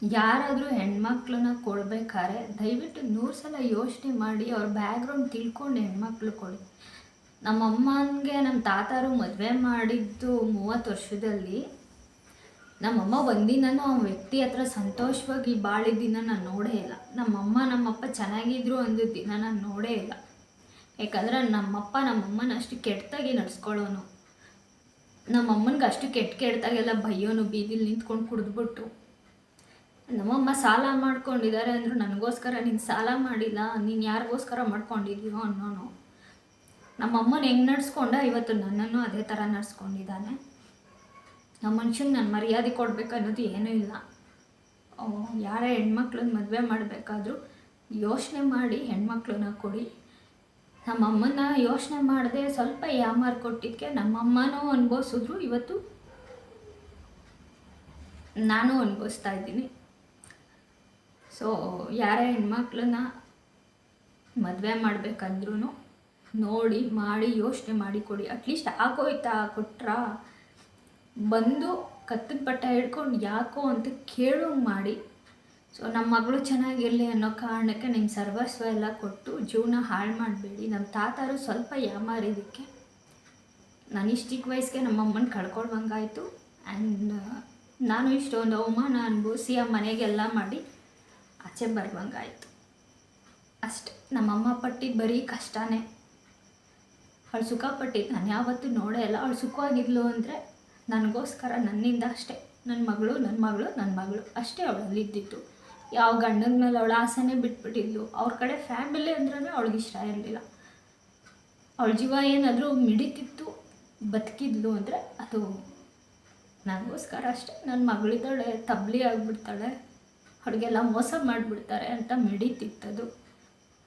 ಯಾರಾದರೂ ಹೆಣ್ಮಕ್ಳನ್ನ ಕೊಡ್ಬೇಕಾದ್ರೆ ದಯವಿಟ್ಟು 100 ಸಲ ಯೋಚನೆ ಮಾಡಿ ಅವ್ರ ಬ್ಯಾಕ್ಗ್ರೌಂಡ್ ತಿಳ್ಕೊಂಡು ಹೆಣ್ಮಕ್ಳು ಕೊಡಿ. ನಮ್ಮಮ್ಮನಿಗೆ ನಮ್ಮ ತಾತಾರು ಮದುವೆ ಮಾಡಿದ್ದು 30 ವರ್ಷದಲ್ಲಿ ನಮ್ಮಮ್ಮ ಒಂದಿನನೂ ಆ ವ್ಯಕ್ತಿ ಹತ್ರ ಸಂತೋಷವಾಗಿ ಬಾಳಿದ ದಿನ ನಾನು ನೋಡೇ ಇಲ್ಲ. ನಮ್ಮಮ್ಮ ನಮ್ಮಪ್ಪ ಚೆನ್ನಾಗಿದ್ರು ಅಂದಿದ್ದ ದಿನ ನಾನು ನೋಡೇ ಇಲ್ಲ. ಯಾಕಂದರೆ ನಮ್ಮಪ್ಪ ನಮ್ಮಮ್ಮನ ಅಷ್ಟು ಕೆಟ್ಟದಾಗಿ ನಡ್ಸ್ಕೊಳ್ಳೋನು. ನಮ್ಮಮ್ಮನಿಗೆ ಅಷ್ಟು ಕೆಟ್ಟದಾಗೆಲ್ಲ ಬೈಯೋನು, ಬೀದಿಲಿ ನಿಂತ್ಕೊಂಡು ಕುಡಿದ್ಬಿಟ್ಟು. ನಮ್ಮಮ್ಮ ಸಾಲ ಮಾಡ್ಕೊಂಡಿದ್ದಾರೆ ಅಂದರು ನನಗೋಸ್ಕರ ನೀನು ಸಾಲ ಮಾಡಿಲ್ಲ, ನೀನು ಯಾರಿಗೋಸ್ಕರ ಮಾಡ್ಕೊಂಡಿದ್ದೀಯೋ ಅನ್ನೋನು. ನಮ್ಮಮ್ಮನ ಹೆಂಗೆ ನಡ್ಸ್ಕೊಂಡ ಇವತ್ತು ನನ್ನನ್ನು ಅದೇ ಥರ ನಡ್ಸ್ಕೊಂಡಿದ್ದಾನೆ. ನಮ್ಮ ಮನುಷ್ಯಂಗೆ ನಾನು ಮರ್ಯಾದೆ ಕೊಡಬೇಕು ಅನ್ನೋದು ಏನೂ ಇಲ್ಲ. ಯಾರೇ ಹೆಣ್ಮಕ್ಳನ್ನ ಮದುವೆ ಮಾಡಬೇಕಾದ್ರೂ ಯೋಚನೆ ಮಾಡಿ ಹೆಣ್ಮಕ್ಳನ್ನ ಕೊಡಿ. ನಮ್ಮಮ್ಮನ ಯೋಚನೆ ಮಾಡದೆ ಸ್ವಲ್ಪ ಯಾಮಾರು ಕೊಟ್ಟಿದ್ದಕ್ಕೆ ನಮ್ಮಮ್ಮನೂ ಅನುಭವಿಸಿದ್ರು, ಇವತ್ತು ನಾನು ಅನುಭವಿಸ್ತಾ ಇದ್ದೀನಿ. ಸೊ ಯಾರೇ ಹೆಣ್ಮಕ್ಳನ್ನ ಮದುವೆ ಮಾಡಬೇಕಂದ್ರೂ ನೋಡಿ ಮಾಡಿ ಯೋಚನೆ ಮಾಡಿ ಕೊಡಿ. ಅಟ್ಲೀಸ್ಟ್ ಆಗೋಯ್ತಾ ಕೊಟ್ರ ಬಂದು ಕತ್ತಿನ ಪಟ್ಟ ಹಿಡ್ಕೊಂಡು ಯಾಕೋ ಅಂತ ಕೇಳೋಂಗೆ ಮಾಡಿ. ಸೊ ನಮ್ಮ ಮಗಳು ಚೆನ್ನಾಗಿರಲಿ ಅನ್ನೋ ಕಾರಣಕ್ಕೆ ನಿಮ್ಮ ಸರ್ವಸ್ವ ಎಲ್ಲ ಕೊಟ್ಟು ಜೀವನ ಹಾಳು ಮಾಡಬೇಡಿ. ನಮ್ಮ ತಾತಾರು ಸ್ವಲ್ಪ ಯಾಮಾರಿದ್ದಕ್ಕೆ ನಾನು ಇಷ್ಟು ಚಿಕ್ಕ ವಯಸ್ಸಿಗೆ ನಮ್ಮಮ್ಮನ ಕಳ್ಕೊಳ್ವಂಗಾಯಿತು. ಆ್ಯಂಡ್ ನಾನು ಇಷ್ಟೊಂದು ಅವಮಾನ ಅನುಭವಿಸಿ ಆ ಮನೆಗೆಲ್ಲ ಮಾಡಿ ಆಚೆ ಬರುವಂಗಾಯಿತು ಅಷ್ಟೆ. ನಮ್ಮಮ್ಮ ಪಟ್ಟಿದ್ದು ಬರೀ ಕಷ್ಟನೇ. ಅವಳು ಸುಖ ಪಟ್ಟಿದ್ದು ನಾನು ಯಾವತ್ತೂ ನೋಡೇ ಇಲ್ಲ. ಅವಳು ಸುಖವಾಗಿದ್ಲು ಅಂದರೆ ನನಗೋಸ್ಕರ, ನನ್ನಿಂದ ಅಷ್ಟೇ. ನನ್ನ ಮಗಳು ಅಷ್ಟೇ ಅವಳಲ್ಲಿ ಇದ್ದಿತ್ತು. ಯಾವ ಗಂಡನ ಮೇಲೆ ಅವಳ ಆಸೆನೇ ಬಿಟ್ಬಿಟ್ಟಿದ್ಲು. ಅವ್ರ ಕಡೆ ಫ್ಯಾಮಿಲಿ ಅಂದ್ರೆ ಅವಳಿಗೆ ಇಷ್ಟ ಇರಲಿಲ್ಲ. ಅವಳ ಜೀವ ಏನಾದರೂ ಮಿಡಿತಿತ್ತು, ಬದುಕಿದ್ಲು ಅಂದರೆ ಅದು ನನಗೋಸ್ಕರ ಅಷ್ಟೇ. ನನ್ನ ಮಗಳಿದ್ದಾಳೆ, ತಬ್ಲಿ ಆಗಿಬಿಡ್ತಾಳೆ, ಅವ್ರಿಗೆಲ್ಲ ಮೋಸ ಮಾಡಿಬಿಡ್ತಾರೆ ಅಂತ ಮಿಡಿತಿತ್ತದು.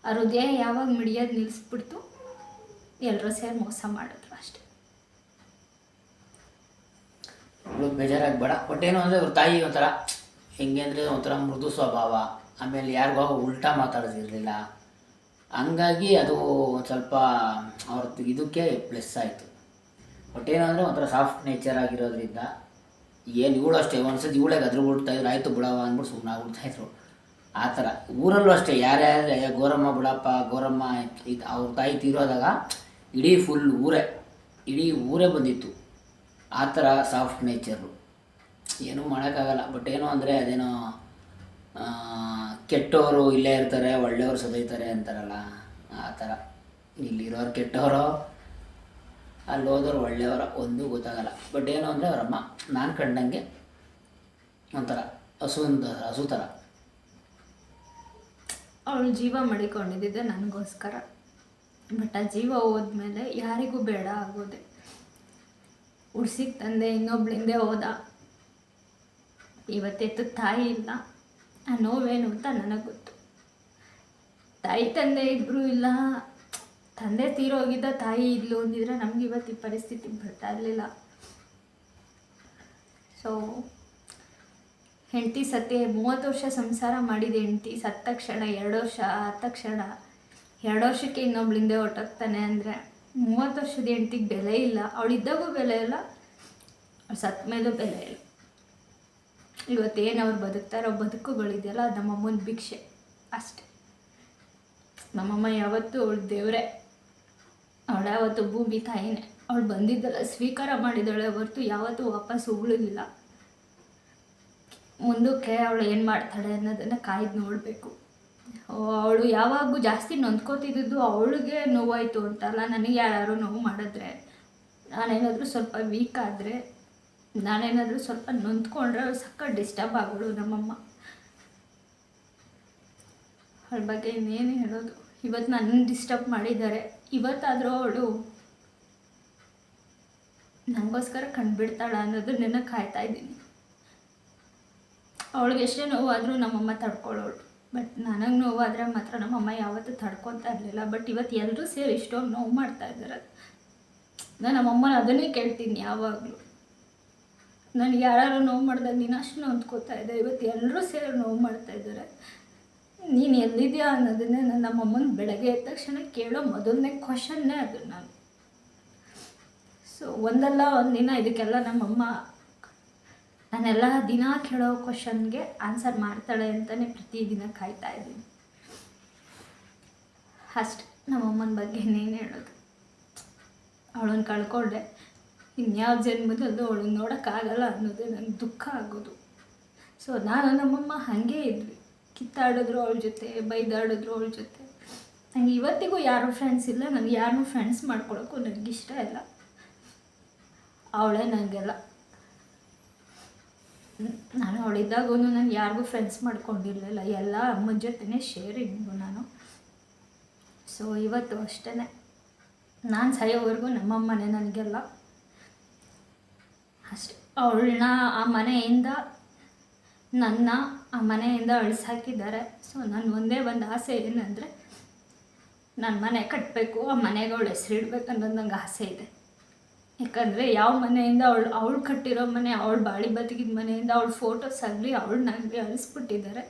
ಆ ಹೃದಯ ಯಾವಾಗ ಮಿಡಿಯೋದು ನಿಲ್ಲಿಸ್ಬಿಡ್ತು, ಎಲ್ಲರೂ ಸೇರಿ ಮೋಸ ಮಾಡಿದ್ರು ಅಷ್ಟೆ. ಅವಳು ಬೇಜಾರಾಗಬೇಡ. ಬಟ್ ಏನು ಅಂದರೆ ಅವ್ರ ತಾಯಿ ಒಂಥರ ಹೆಂಗೆ ಅಂದರೆ ಒಂಥರ ಮೃದು ಸ್ವಭಾವ. ಆಮೇಲೆ ಯಾರಿಗೂ ಉಲ್ಟಾ ಮಾತಾಡೋದಿರಲಿಲ್ಲ. ಹಂಗಾಗಿ ಅದು ಒಂದು ಸ್ವಲ್ಪ ಅವ್ರದ್ದು ಇದಕ್ಕೆ ಪ್ಲಸ್ ಆಯಿತು. ಬಟ್ ಏನಂದರೆ ಒಂಥರ ಸಾಫ್ಟ್ ನೇಚರ್ ಆಗಿರೋದ್ರಿಂದ ಏನು ಇವಳು ಅಷ್ಟೇ ಒಂದ್ಸತಿ ಇವಳೇ ಗದ್ರು ಬಿಡ್ತಾಯಿದ್ರು, ಆಯಿತು ಬಿಡವ ಅಂದ್ಬಿಟ್ಟು ಸುಮ್ಮನೆ ಆಗ್ಬಿಡ್ತಾಯಿದ್ರು. ಆ ಥರ ಊರಲ್ಲೂ ಅಷ್ಟೇ ಯಾರ್ಯಾರು ಗೋರಮ್ಮ ಬಿಡಪ್ಪ ಗೋರಮ್ಮ ಇದು ಅವ್ರ ತಾಯಿ ತೀರೋದಾಗ ಇಡೀ ಫುಲ್ ಇಡೀ ಊರೇ ಬಂದಿತ್ತು. ಆ ಥರ ಸಾಫ್ಟ್ ನೇಚರು, ಏನೂ ಮಾಡೋಕ್ಕಾಗಲ್ಲ. ಬಟ್ ಏನೋ ಅಂದರೆ ಅದೇನೋ ಕೆಟ್ಟವರು ಇಲ್ಲೇ ಇರ್ತಾರೆ, ಒಳ್ಳೆಯವರು ಸದೈತಾರೆ ಅಂತಾರಲ್ಲ, ಆ ಥರ ಇಲ್ಲಿರೋರು ಕೆಟ್ಟವರು, ಅಲ್ಲಿ ಹೋದವ್ರು ಒಳ್ಳೆಯವರ ಒಂದೂ ಗೊತ್ತಾಗಲ್ಲ. ಬಟ್ ಏನು ಅಂದರೆ ಅವರಮ್ಮ ನಾನು ಕಂಡಂಗೆ ಒಂಥರ ಹಸು ಥರ. ಅವಳು ಜೀವ ಮಡಿಕೊಂಡಿದ್ದೆ ನನಗೋಸ್ಕರ. ಬಟ್ ಆ ಜೀವ ಹೋದ್ಮೇಲೆ ಯಾರಿಗೂ ಬೇಡ ಆಗೋದೆ. ಉಡ್ಸಿಗೆ ತಂದೆ ಇನ್ನೊಬ್ಳಿಂದೆ ಹೋದ, ಇವತ್ತೆತ್ತು ತಾಯಿ ಇಲ್ಲ. ಆ ನೋವೇನು ಅಂತ ನನಗೆ ಗೊತ್ತು. ತಾಯಿ ತಂದೆ ಇಬ್ಬರು ಇಲ್ಲ, ತಂದೆ ತೀರೋಗಿದ್ದ ತಾಯಿ ಇದ್ಲು ಅಂದಿದ್ರೆ ನಮ್ಗೆ ಇವತ್ತು ಈ ಪರಿಸ್ಥಿತಿ ಬರ್ತಾ ಇರಲಿಲ್ಲ. ಸೊ ಹೆಂಡತಿ ಸತ್ತೆ 30 ವರ್ಷ ಸಂಸಾರ ಮಾಡಿದ ಹೆಂಡತಿ ಸತ್ತ ತಕ್ಷಣ 2 ವರ್ಷ ಆದ ತಕ್ಷಣ 2 ವರ್ಷಕ್ಕೆ ಇನ್ನೊಬ್ಳಿಂದೆ ಹೊಟ್ಟೋಗ್ತಾನೆ ಅಂದರೆ 30 ವರ್ಷದ ಹೆಂಡತಿಗೆ ಬೆಲೆ ಇಲ್ಲ. ಅವಳಿದ್ದಾಗೂ ಬೆಲೆ ಇಲ್ಲ, ಅವ್ಳು ಸತ್ತ ಮೇಲೂ ಬೆಲೆ ಇಲ್ಲ. ಇವತ್ತೇನು ಅವ್ರು ಬದುಕ್ತಾರೋ ಬದುಕುಗಳಿದೆಯಲ್ಲ, ಅದು ನಮ್ಮಮ್ಮನ ಭಿಕ್ಷೆ ಅಷ್ಟೆ. ನಮ್ಮಮ್ಮ ಯಾವತ್ತೂ ಅವಳು ದೇವರೇ, ಅವಳು ಯಾವತ್ತು ಭೂಮಿ ತಾಯಿನೇ. ಅವಳು ಬಂದಿದ್ದಲ್ಲ ಸ್ವೀಕಾರ ಮಾಡಿದಳೆ ಹೊರತು ಯಾವತ್ತೂ ವಾಪಸ್ ಉಗುಳಿಲ್ಲ. ಮುಂದಕ್ಕೆ ಅವಳು ಏನು ಮಾಡ್ತಾಳೆ ಅನ್ನೋದನ್ನು ಕಾಯ್ದು ನೋಡಬೇಕು. ಅವಳು ಯಾವಾಗೂ ಜಾಸ್ತಿ ನೊಂದ್ಕೋತಿದ್ದು ಅವಳಿಗೆ ನೋವಾಯಿತು ಅಂತಲ್ಲ, ನನಗೆ ಯಾರು ನೋವು ಮಾಡಿದ್ರೆ, ನಾನೇನಾದರೂ ಸ್ವಲ್ಪ ವೀಕ್ ಆದರೆ, ನಾನೇನಾದರೂ ಸ್ವಲ್ಪ ನೊಂದ್ಕೊಂಡ್ರೆ ಅವಳು ಸಕ್ಕ ಡಿಸ್ಟರ್ಬ್ ಆಗೋಳು ನಮ್ಮಮ್ಮ. ಅವಳ ಬಗ್ಗೆ ಇನ್ನೇನು ಹೇಳೋದು. ಇವತ್ತು ನನ್ನ ಡಿಸ್ಟರ್ಬ್ ಮಾಡಿದ್ದಾರೆ. ಇವತ್ತಾದರೂ ಅವಳು ನನಗೋಸ್ಕರ ಕಂಡುಬಿಡ್ತಾಳ ಅನ್ನೋದು ನನ್ನ ಕಾಯ್ತಾ ಇದ್ದೀನಿ. ಅವಳಿಗೆ ಎಷ್ಟೇ ನೋವಾದರೂ ನಮ್ಮಮ್ಮ ತಡ್ಕೊಳ್ಳೋಳು. ಬಟ್ ನನಗೆ ನೋವಾದರೆ ಮಾತ್ರ ನಮ್ಮಮ್ಮ ಯಾವತ್ತೂ ತಡ್ಕೊತಾ ಇರಲಿಲ್ಲ. ಬಟ್ ಇವತ್ತು ಎಲ್ಲರೂ ಸೇರಿ ಇಷ್ಟೊಂದು ನೋವು ಮಾಡ್ತಾ ಇದ್ದಾರೆ. ನಾನು ನಮ್ಮಮ್ಮನ ಅದನ್ನೇ ಕೇಳ್ತೀನಿ ಯಾವಾಗಲೂ. ನನಗೆ ಯಾರು ನೋವು ಮಾಡಿದಾಗ ನೀನು ಅಷ್ಟು ನೊಂದ್ಕೋತಾ ಇದ್ದೆ, ಇವತ್ತು ಎಲ್ಲರೂ ಸೇರಿ ನೋವು ಮಾಡ್ತಾ ಇದ್ದಾರೆ, ನೀನು ಎಲ್ಲಿದೆಯಾ ಅನ್ನೋದನ್ನೇ ನಾನು ನಮ್ಮಮ್ಮನ ಬೆಳಗ್ಗೆ ಎದ್ದ ತಕ್ಷಣ ಕೇಳೋ ಮೊದಲನೇ ಕ್ವಶನ್ನೇ ಅದು ನಾನು. ಸೊ ಒಂದಲ್ಲ ಒಂದಿನ ಇದಕ್ಕೆಲ್ಲ ನಮ್ಮಮ್ಮ ನಾನೆಲ್ಲ ದಿನ ಕೇಳೋ ಕ್ವಶನ್ಗೆ ಆನ್ಸರ್ ಮಾಡ್ತಾಳೆ ಅಂತಲೇ ಪ್ರತಿದಿನ ಕಾಯ್ತಾ ಇದ್ದೀನಿ ಅಷ್ಟೆ. ನಮ್ಮಮ್ಮನ ಬಗ್ಗೆ ಇನ್ನೇನು ಹೇಳೋದು. ಅವಳನ್ನು ಕಳ್ಕೊಂಡೆ, ಇನ್ಯಾವ ಜನ್ಮದಲ್ಲೂ ಅವಳನ್ನು ನೋಡೋಕ್ಕಾಗಲ್ಲ ಅನ್ನೋದೇ ನನಗೆ ದುಃಖ ಆಗೋದು. ಸೊ ನಾನು ನಮ್ಮಮ್ಮ ಹಾಗೇ ಇದ್ವಿ, ಕಿತ್ತಾಡಿದ್ರು ಅವಳ ಜೊತೆ, ಬೈದಾಡಿದ್ರು ಅವಳ ಜೊತೆ. ನನಗೆ ಇವತ್ತಿಗೂ ಯಾರೂ ಫ್ರೆಂಡ್ಸ್ ಇಲ್ಲ, ನನಗೆ ಯಾರನ್ನೂ ಫ್ರೆಂಡ್ಸ್ ಮಾಡ್ಕೊಳ್ಳೋಕ್ಕೂ ನನಗಿಷ್ಟ ಇಲ್ಲ. ಅವಳೇ ನನಗೆಲ್ಲ. ನಾನು ಅವಳಿದ್ದಾಗೂ ನಾನು ಯಾರಿಗೂ ಫ್ರೆಂಡ್ಸ್ ಮಾಡ್ಕೊಂಡಿರಲಿಲ್ಲ, ಎಲ್ಲ ಅಮ್ಮನ ಜೊತೆನೇ ಶೇರಿಂಗು ನಾನು. ಸೊ ಇವತ್ತು ಅಷ್ಟೇ, ನಾನು ಸಾಯೋವರೆಗೂ ನಮ್ಮಮ್ಮನೇ ನನಗೆಲ್ಲ ಅಷ್ಟೆ. ಅವಳನ್ನ ಆ ಮನೆಯಿಂದ ನನ್ನ ಆ ಮನೆಯಿಂದ ಅಳಿಸಾಕಿದ್ದಾರೆ. ಸೊ ನನ್ನ ಒಂದೇ ಒಂದು ಆಸೆ ಏನಂದರೆ ನಾನು ಮನೆ ಕಟ್ಟಬೇಕು, ಆ ಮನೆಗೆ ಅವಳು ಹೆಸರಿಡ್ಬೇಕು ಅನ್ನೋದು ನಂಗೆ ಆಸೆ ಇದೆ. ಯಾಕಂದರೆ ಯಾವ ಮನೆಯಿಂದ ಅವಳು ಕಟ್ಟಿರೋ ಮನೆ, ಅವಳು ಬಾಳಿ ಬದುಕಿದ ಮನೆಯಿಂದ ಅವಳ ಫೋಟೋಸ್ ಆಗಲಿ ಅವಳನ್ನಾಗಲಿ ಅಳಿಸ್ಬಿಟ್ಟಿದ್ದಾರೆ.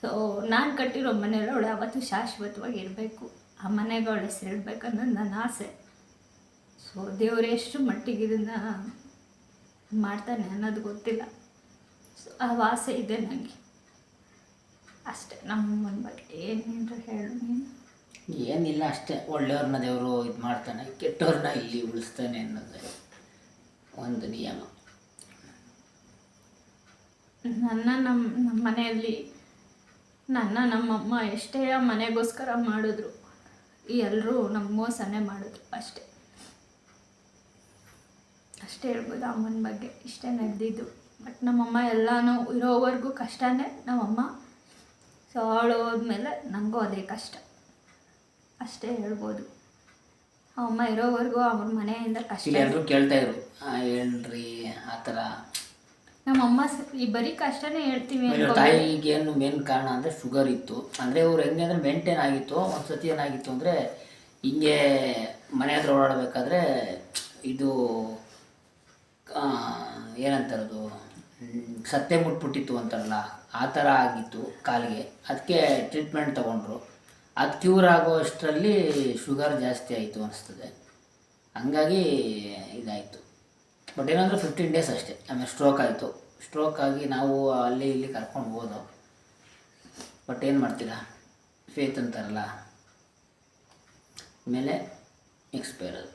ಸೊ ನಾನು ಕಟ್ಟಿರೋ ಮನೆಯಲ್ಲಿ ಅವಳು ಯಾವತ್ತೂ ಶಾಶ್ವತವಾಗಿ ಇರಬೇಕು, ಆ ಮನೆಗೆ ಅವಳು ಹೆಸರಿಡ್ಬೇಕು ಅನ್ನೋದು ನನ್ನ ಆಸೆ. ಸೊ ದೇವರು ಎಷ್ಟು ಮಟ್ಟಿಗೆ ಇದನ್ನು ಮಾಡ್ತಾನೆ ಅನ್ನೋದು ಗೊತ್ತಿಲ್ಲ. ಸೊ ಆ ಆಸೆ ಇದೆ ನನಗೆ ಅಷ್ಟೇ. ನಮ್ಮಮ್ಮನ ಬಗ್ಗೆ ಏನೇನು ಹೇಳು ನೀನು? ಏನಿಲ್ಲ ಅಷ್ಟೇ, ಒಳ್ಳೆಯವ್ರನ್ನ ದೇವರು ಇದು ಮಾಡ್ತಾನೆ, ಕೆಟ್ಟವ್ರನ್ನ ಇಲ್ಲಿ ಉಳಿಸ್ತಾನೆ ಅನ್ನೋದು ಒಂದು ನಿಯಮ. ನಮ್ಮ ಮನೆಯಲ್ಲಿ ನಮ್ಮಮ್ಮ ಎಷ್ಟೇ ಆ ಮನೆಗೋಸ್ಕರ ಮಾಡಿದ್ರು, ಎಲ್ಲರೂ ನಮ್ಮ ಮೋಸನೇ ಮಾಡಿದ್ರು ಅಷ್ಟೇ ಹೇಳ್ಬೋದು ಅಮ್ಮನ ಬಗ್ಗೆ. ಇಷ್ಟೇ ನಡೆದಿದ್ದು. ಬಟ್ ನಮ್ಮಮ್ಮ ಎಲ್ಲನೂ ಇರೋವರೆಗೂ ಕಷ್ಟನೇ ನಮ್ಮಮ್ಮ. ಸೊ ಅವಳು ಹೋದ್ಮೇಲೆ ನನಗೂ ಅದೇ ಕಷ್ಟ ಅಷ್ಟೇ ಹೇಳ್ಬೋದು. ಅಮ್ಮ ಇರೋವರೆಗೂ ಅವ್ರ ಮನೆಯಿಂದ ಕಷ್ಟ. ಎಲ್ಲರೂ ಕೇಳ್ತಾಯಿದ್ರು ಹೇಳ್ರಿ ಆ ಥರ. ನಮ್ಮಮ್ಮ ಈ ಬರೀ ಕಷ್ಟನೇ ಹೇಳ್ತೀವಿ. ತಾಯಿಗೇನು ಮೇನ್ ಕಾರಣ ಅಂದರೆ ಶುಗರ್ ಇತ್ತು. ಅಂದರೆ ಇವ್ರು ಹೆಂಗೆ ಅಂದರೆ ಮೇಂಟೈನ್ ಆಗಿತ್ತು. ಒಂದು ಸತಿ ಏನಾಗಿತ್ತು ಅಂದರೆ ಹಿಂಗೆ ಮನೆ ಹತ್ರ ಓಡಾಡಬೇಕಾದ್ರೆ ಇದು ಏನಂತಾರದು ಸತ್ತೆ ಮುಟ್ಬಿಟ್ಟಿತ್ತು ಅಂತಾರಲ್ಲ, ಆ ಥರ ಆಗಿತ್ತು ಕಾಲಿಗೆ. ಅದಕ್ಕೆ ಟ್ರೀಟ್ಮೆಂಟ್ ತೊಗೊಂಡ್ರು. ಅದು ಕ್ಯೂರ್ ಆಗೋ ಅಷ್ಟರಲ್ಲಿ ಶುಗರ್ ಜಾಸ್ತಿ ಆಯಿತು ಅನಿಸ್ತದೆ. ಹಂಗಾಗಿ ಇದಾಯಿತು. ಬಟ್ ಏನಂದರೆ 15 ಡೇಸ್ ಅಷ್ಟೇ, ಆಮೇಲೆ ಸ್ಟ್ರೋಕ್ ಆಯಿತು. ಸ್ಟ್ರೋಕ್ ಆಗಿ ನಾವು ಅಲ್ಲಿ ಇಲ್ಲಿ ಕರ್ಕೊಂಡು ಹೋದೋ. ಬಟ್ ಏನು ಮಾಡ್ತೀರಾ, ಫೇತ್ ಅಂತಾರಲ್ಲ, ಮೇಲೆ ಎಕ್ಸ್ಪೈರ್ ಅದು.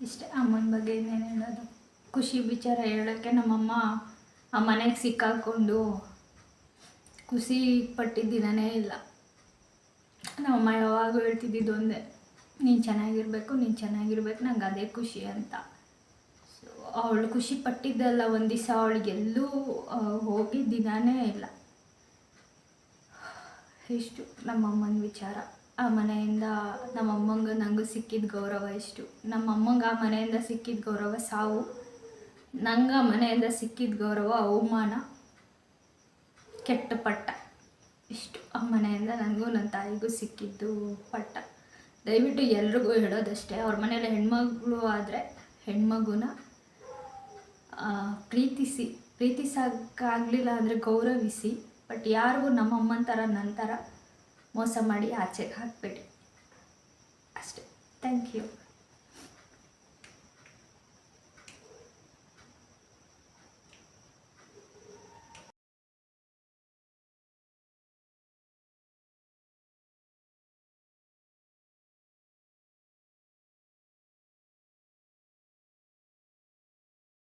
ಇಷ್ಟೇ ಅಮ್ಮನ ಬಗ್ಗೆ ಇನ್ನೇನು ಹೇಳೋದು. ಖುಷಿ ವಿಚಾರ ಹೇಳೋಕ್ಕೆ ನಮ್ಮಮ್ಮ ಆ ಮನೆಗೆ ಸಿಕ್ಕಾಕೊಂಡು ಖುಷಿ ಪಟ್ಟಿದ್ದ ದಿನನೇ ಇಲ್ಲ. ನಮ್ಮಮ್ಮ ಯಾವಾಗೂ ಹೇಳ್ತಿದ್ದಿದ್ದು ಒಂದೇ, ನೀನು ಚೆನ್ನಾಗಿರ್ಬೇಕು, ನಂಗೆ ಅದೇ ಖುಷಿ ಅಂತ. ಸೊ ಅವಳು ಖುಷಿ ಪಟ್ಟಿದ್ದಲ್ಲ, ಒಂದು ದಿವಸ ಅವಳಿಗೆಲ್ಲೂ ಹೋಗಿದ್ದ ದಿನನೇ ಇಲ್ಲ. ಇಷ್ಟು ನಮ್ಮಮ್ಮನ ವಿಚಾರ. ಆ ಮನೆಯಿಂದ ನಮ್ಮಮ್ಮಂಗೆ ನನಗೂ ಸಿಕ್ಕಿದ ಗೌರವ ಇಷ್ಟು. ನಮ್ಮಮ್ಮಂಗೆ ಆ ಮನೆಯಿಂದ ಸಿಕ್ಕಿದ ಗೌರವ ಸಾವು, ನಂಗೆ ಆ ಮನೆಯಿಂದ ಸಿಕ್ಕಿದ ಗೌರವ ಅವಮಾನ, ಕೆಟ್ಟ ಪಟ್ಟ. ಇಷ್ಟು ಆ ಮನೆಯಿಂದ ನನಗೂ ನನ್ನ ತಾಯಿಗೂ ಸಿಕ್ಕಿದ್ದು ಪಟ್ಟ. ದಯವಿಟ್ಟು ಎಲ್ರಿಗೂ ಹೇಳೋದಷ್ಟೇ, ಅವ್ರ ಮನೇಲಿ ಹೆಣ್ಮಗಳು ಆದರೆ ಹೆಣ್ಮಗುನ ಪ್ರೀತಿಸೋಕ್ಕಾಗಲಿಲ್ಲ ಅಂದರೆ ಗೌರವಿಸಿ. ಬಟ್ ಯಾರಿಗೂ ನಮ್ಮಮ್ಮನ ಥರ ನನ್ನ ಥರ ಮೋಸ ಮಾಡಿ ಆಚೆಗೆ ಹಾಕಬೇಡಿ ಅಷ್ಟೇ. Thank you.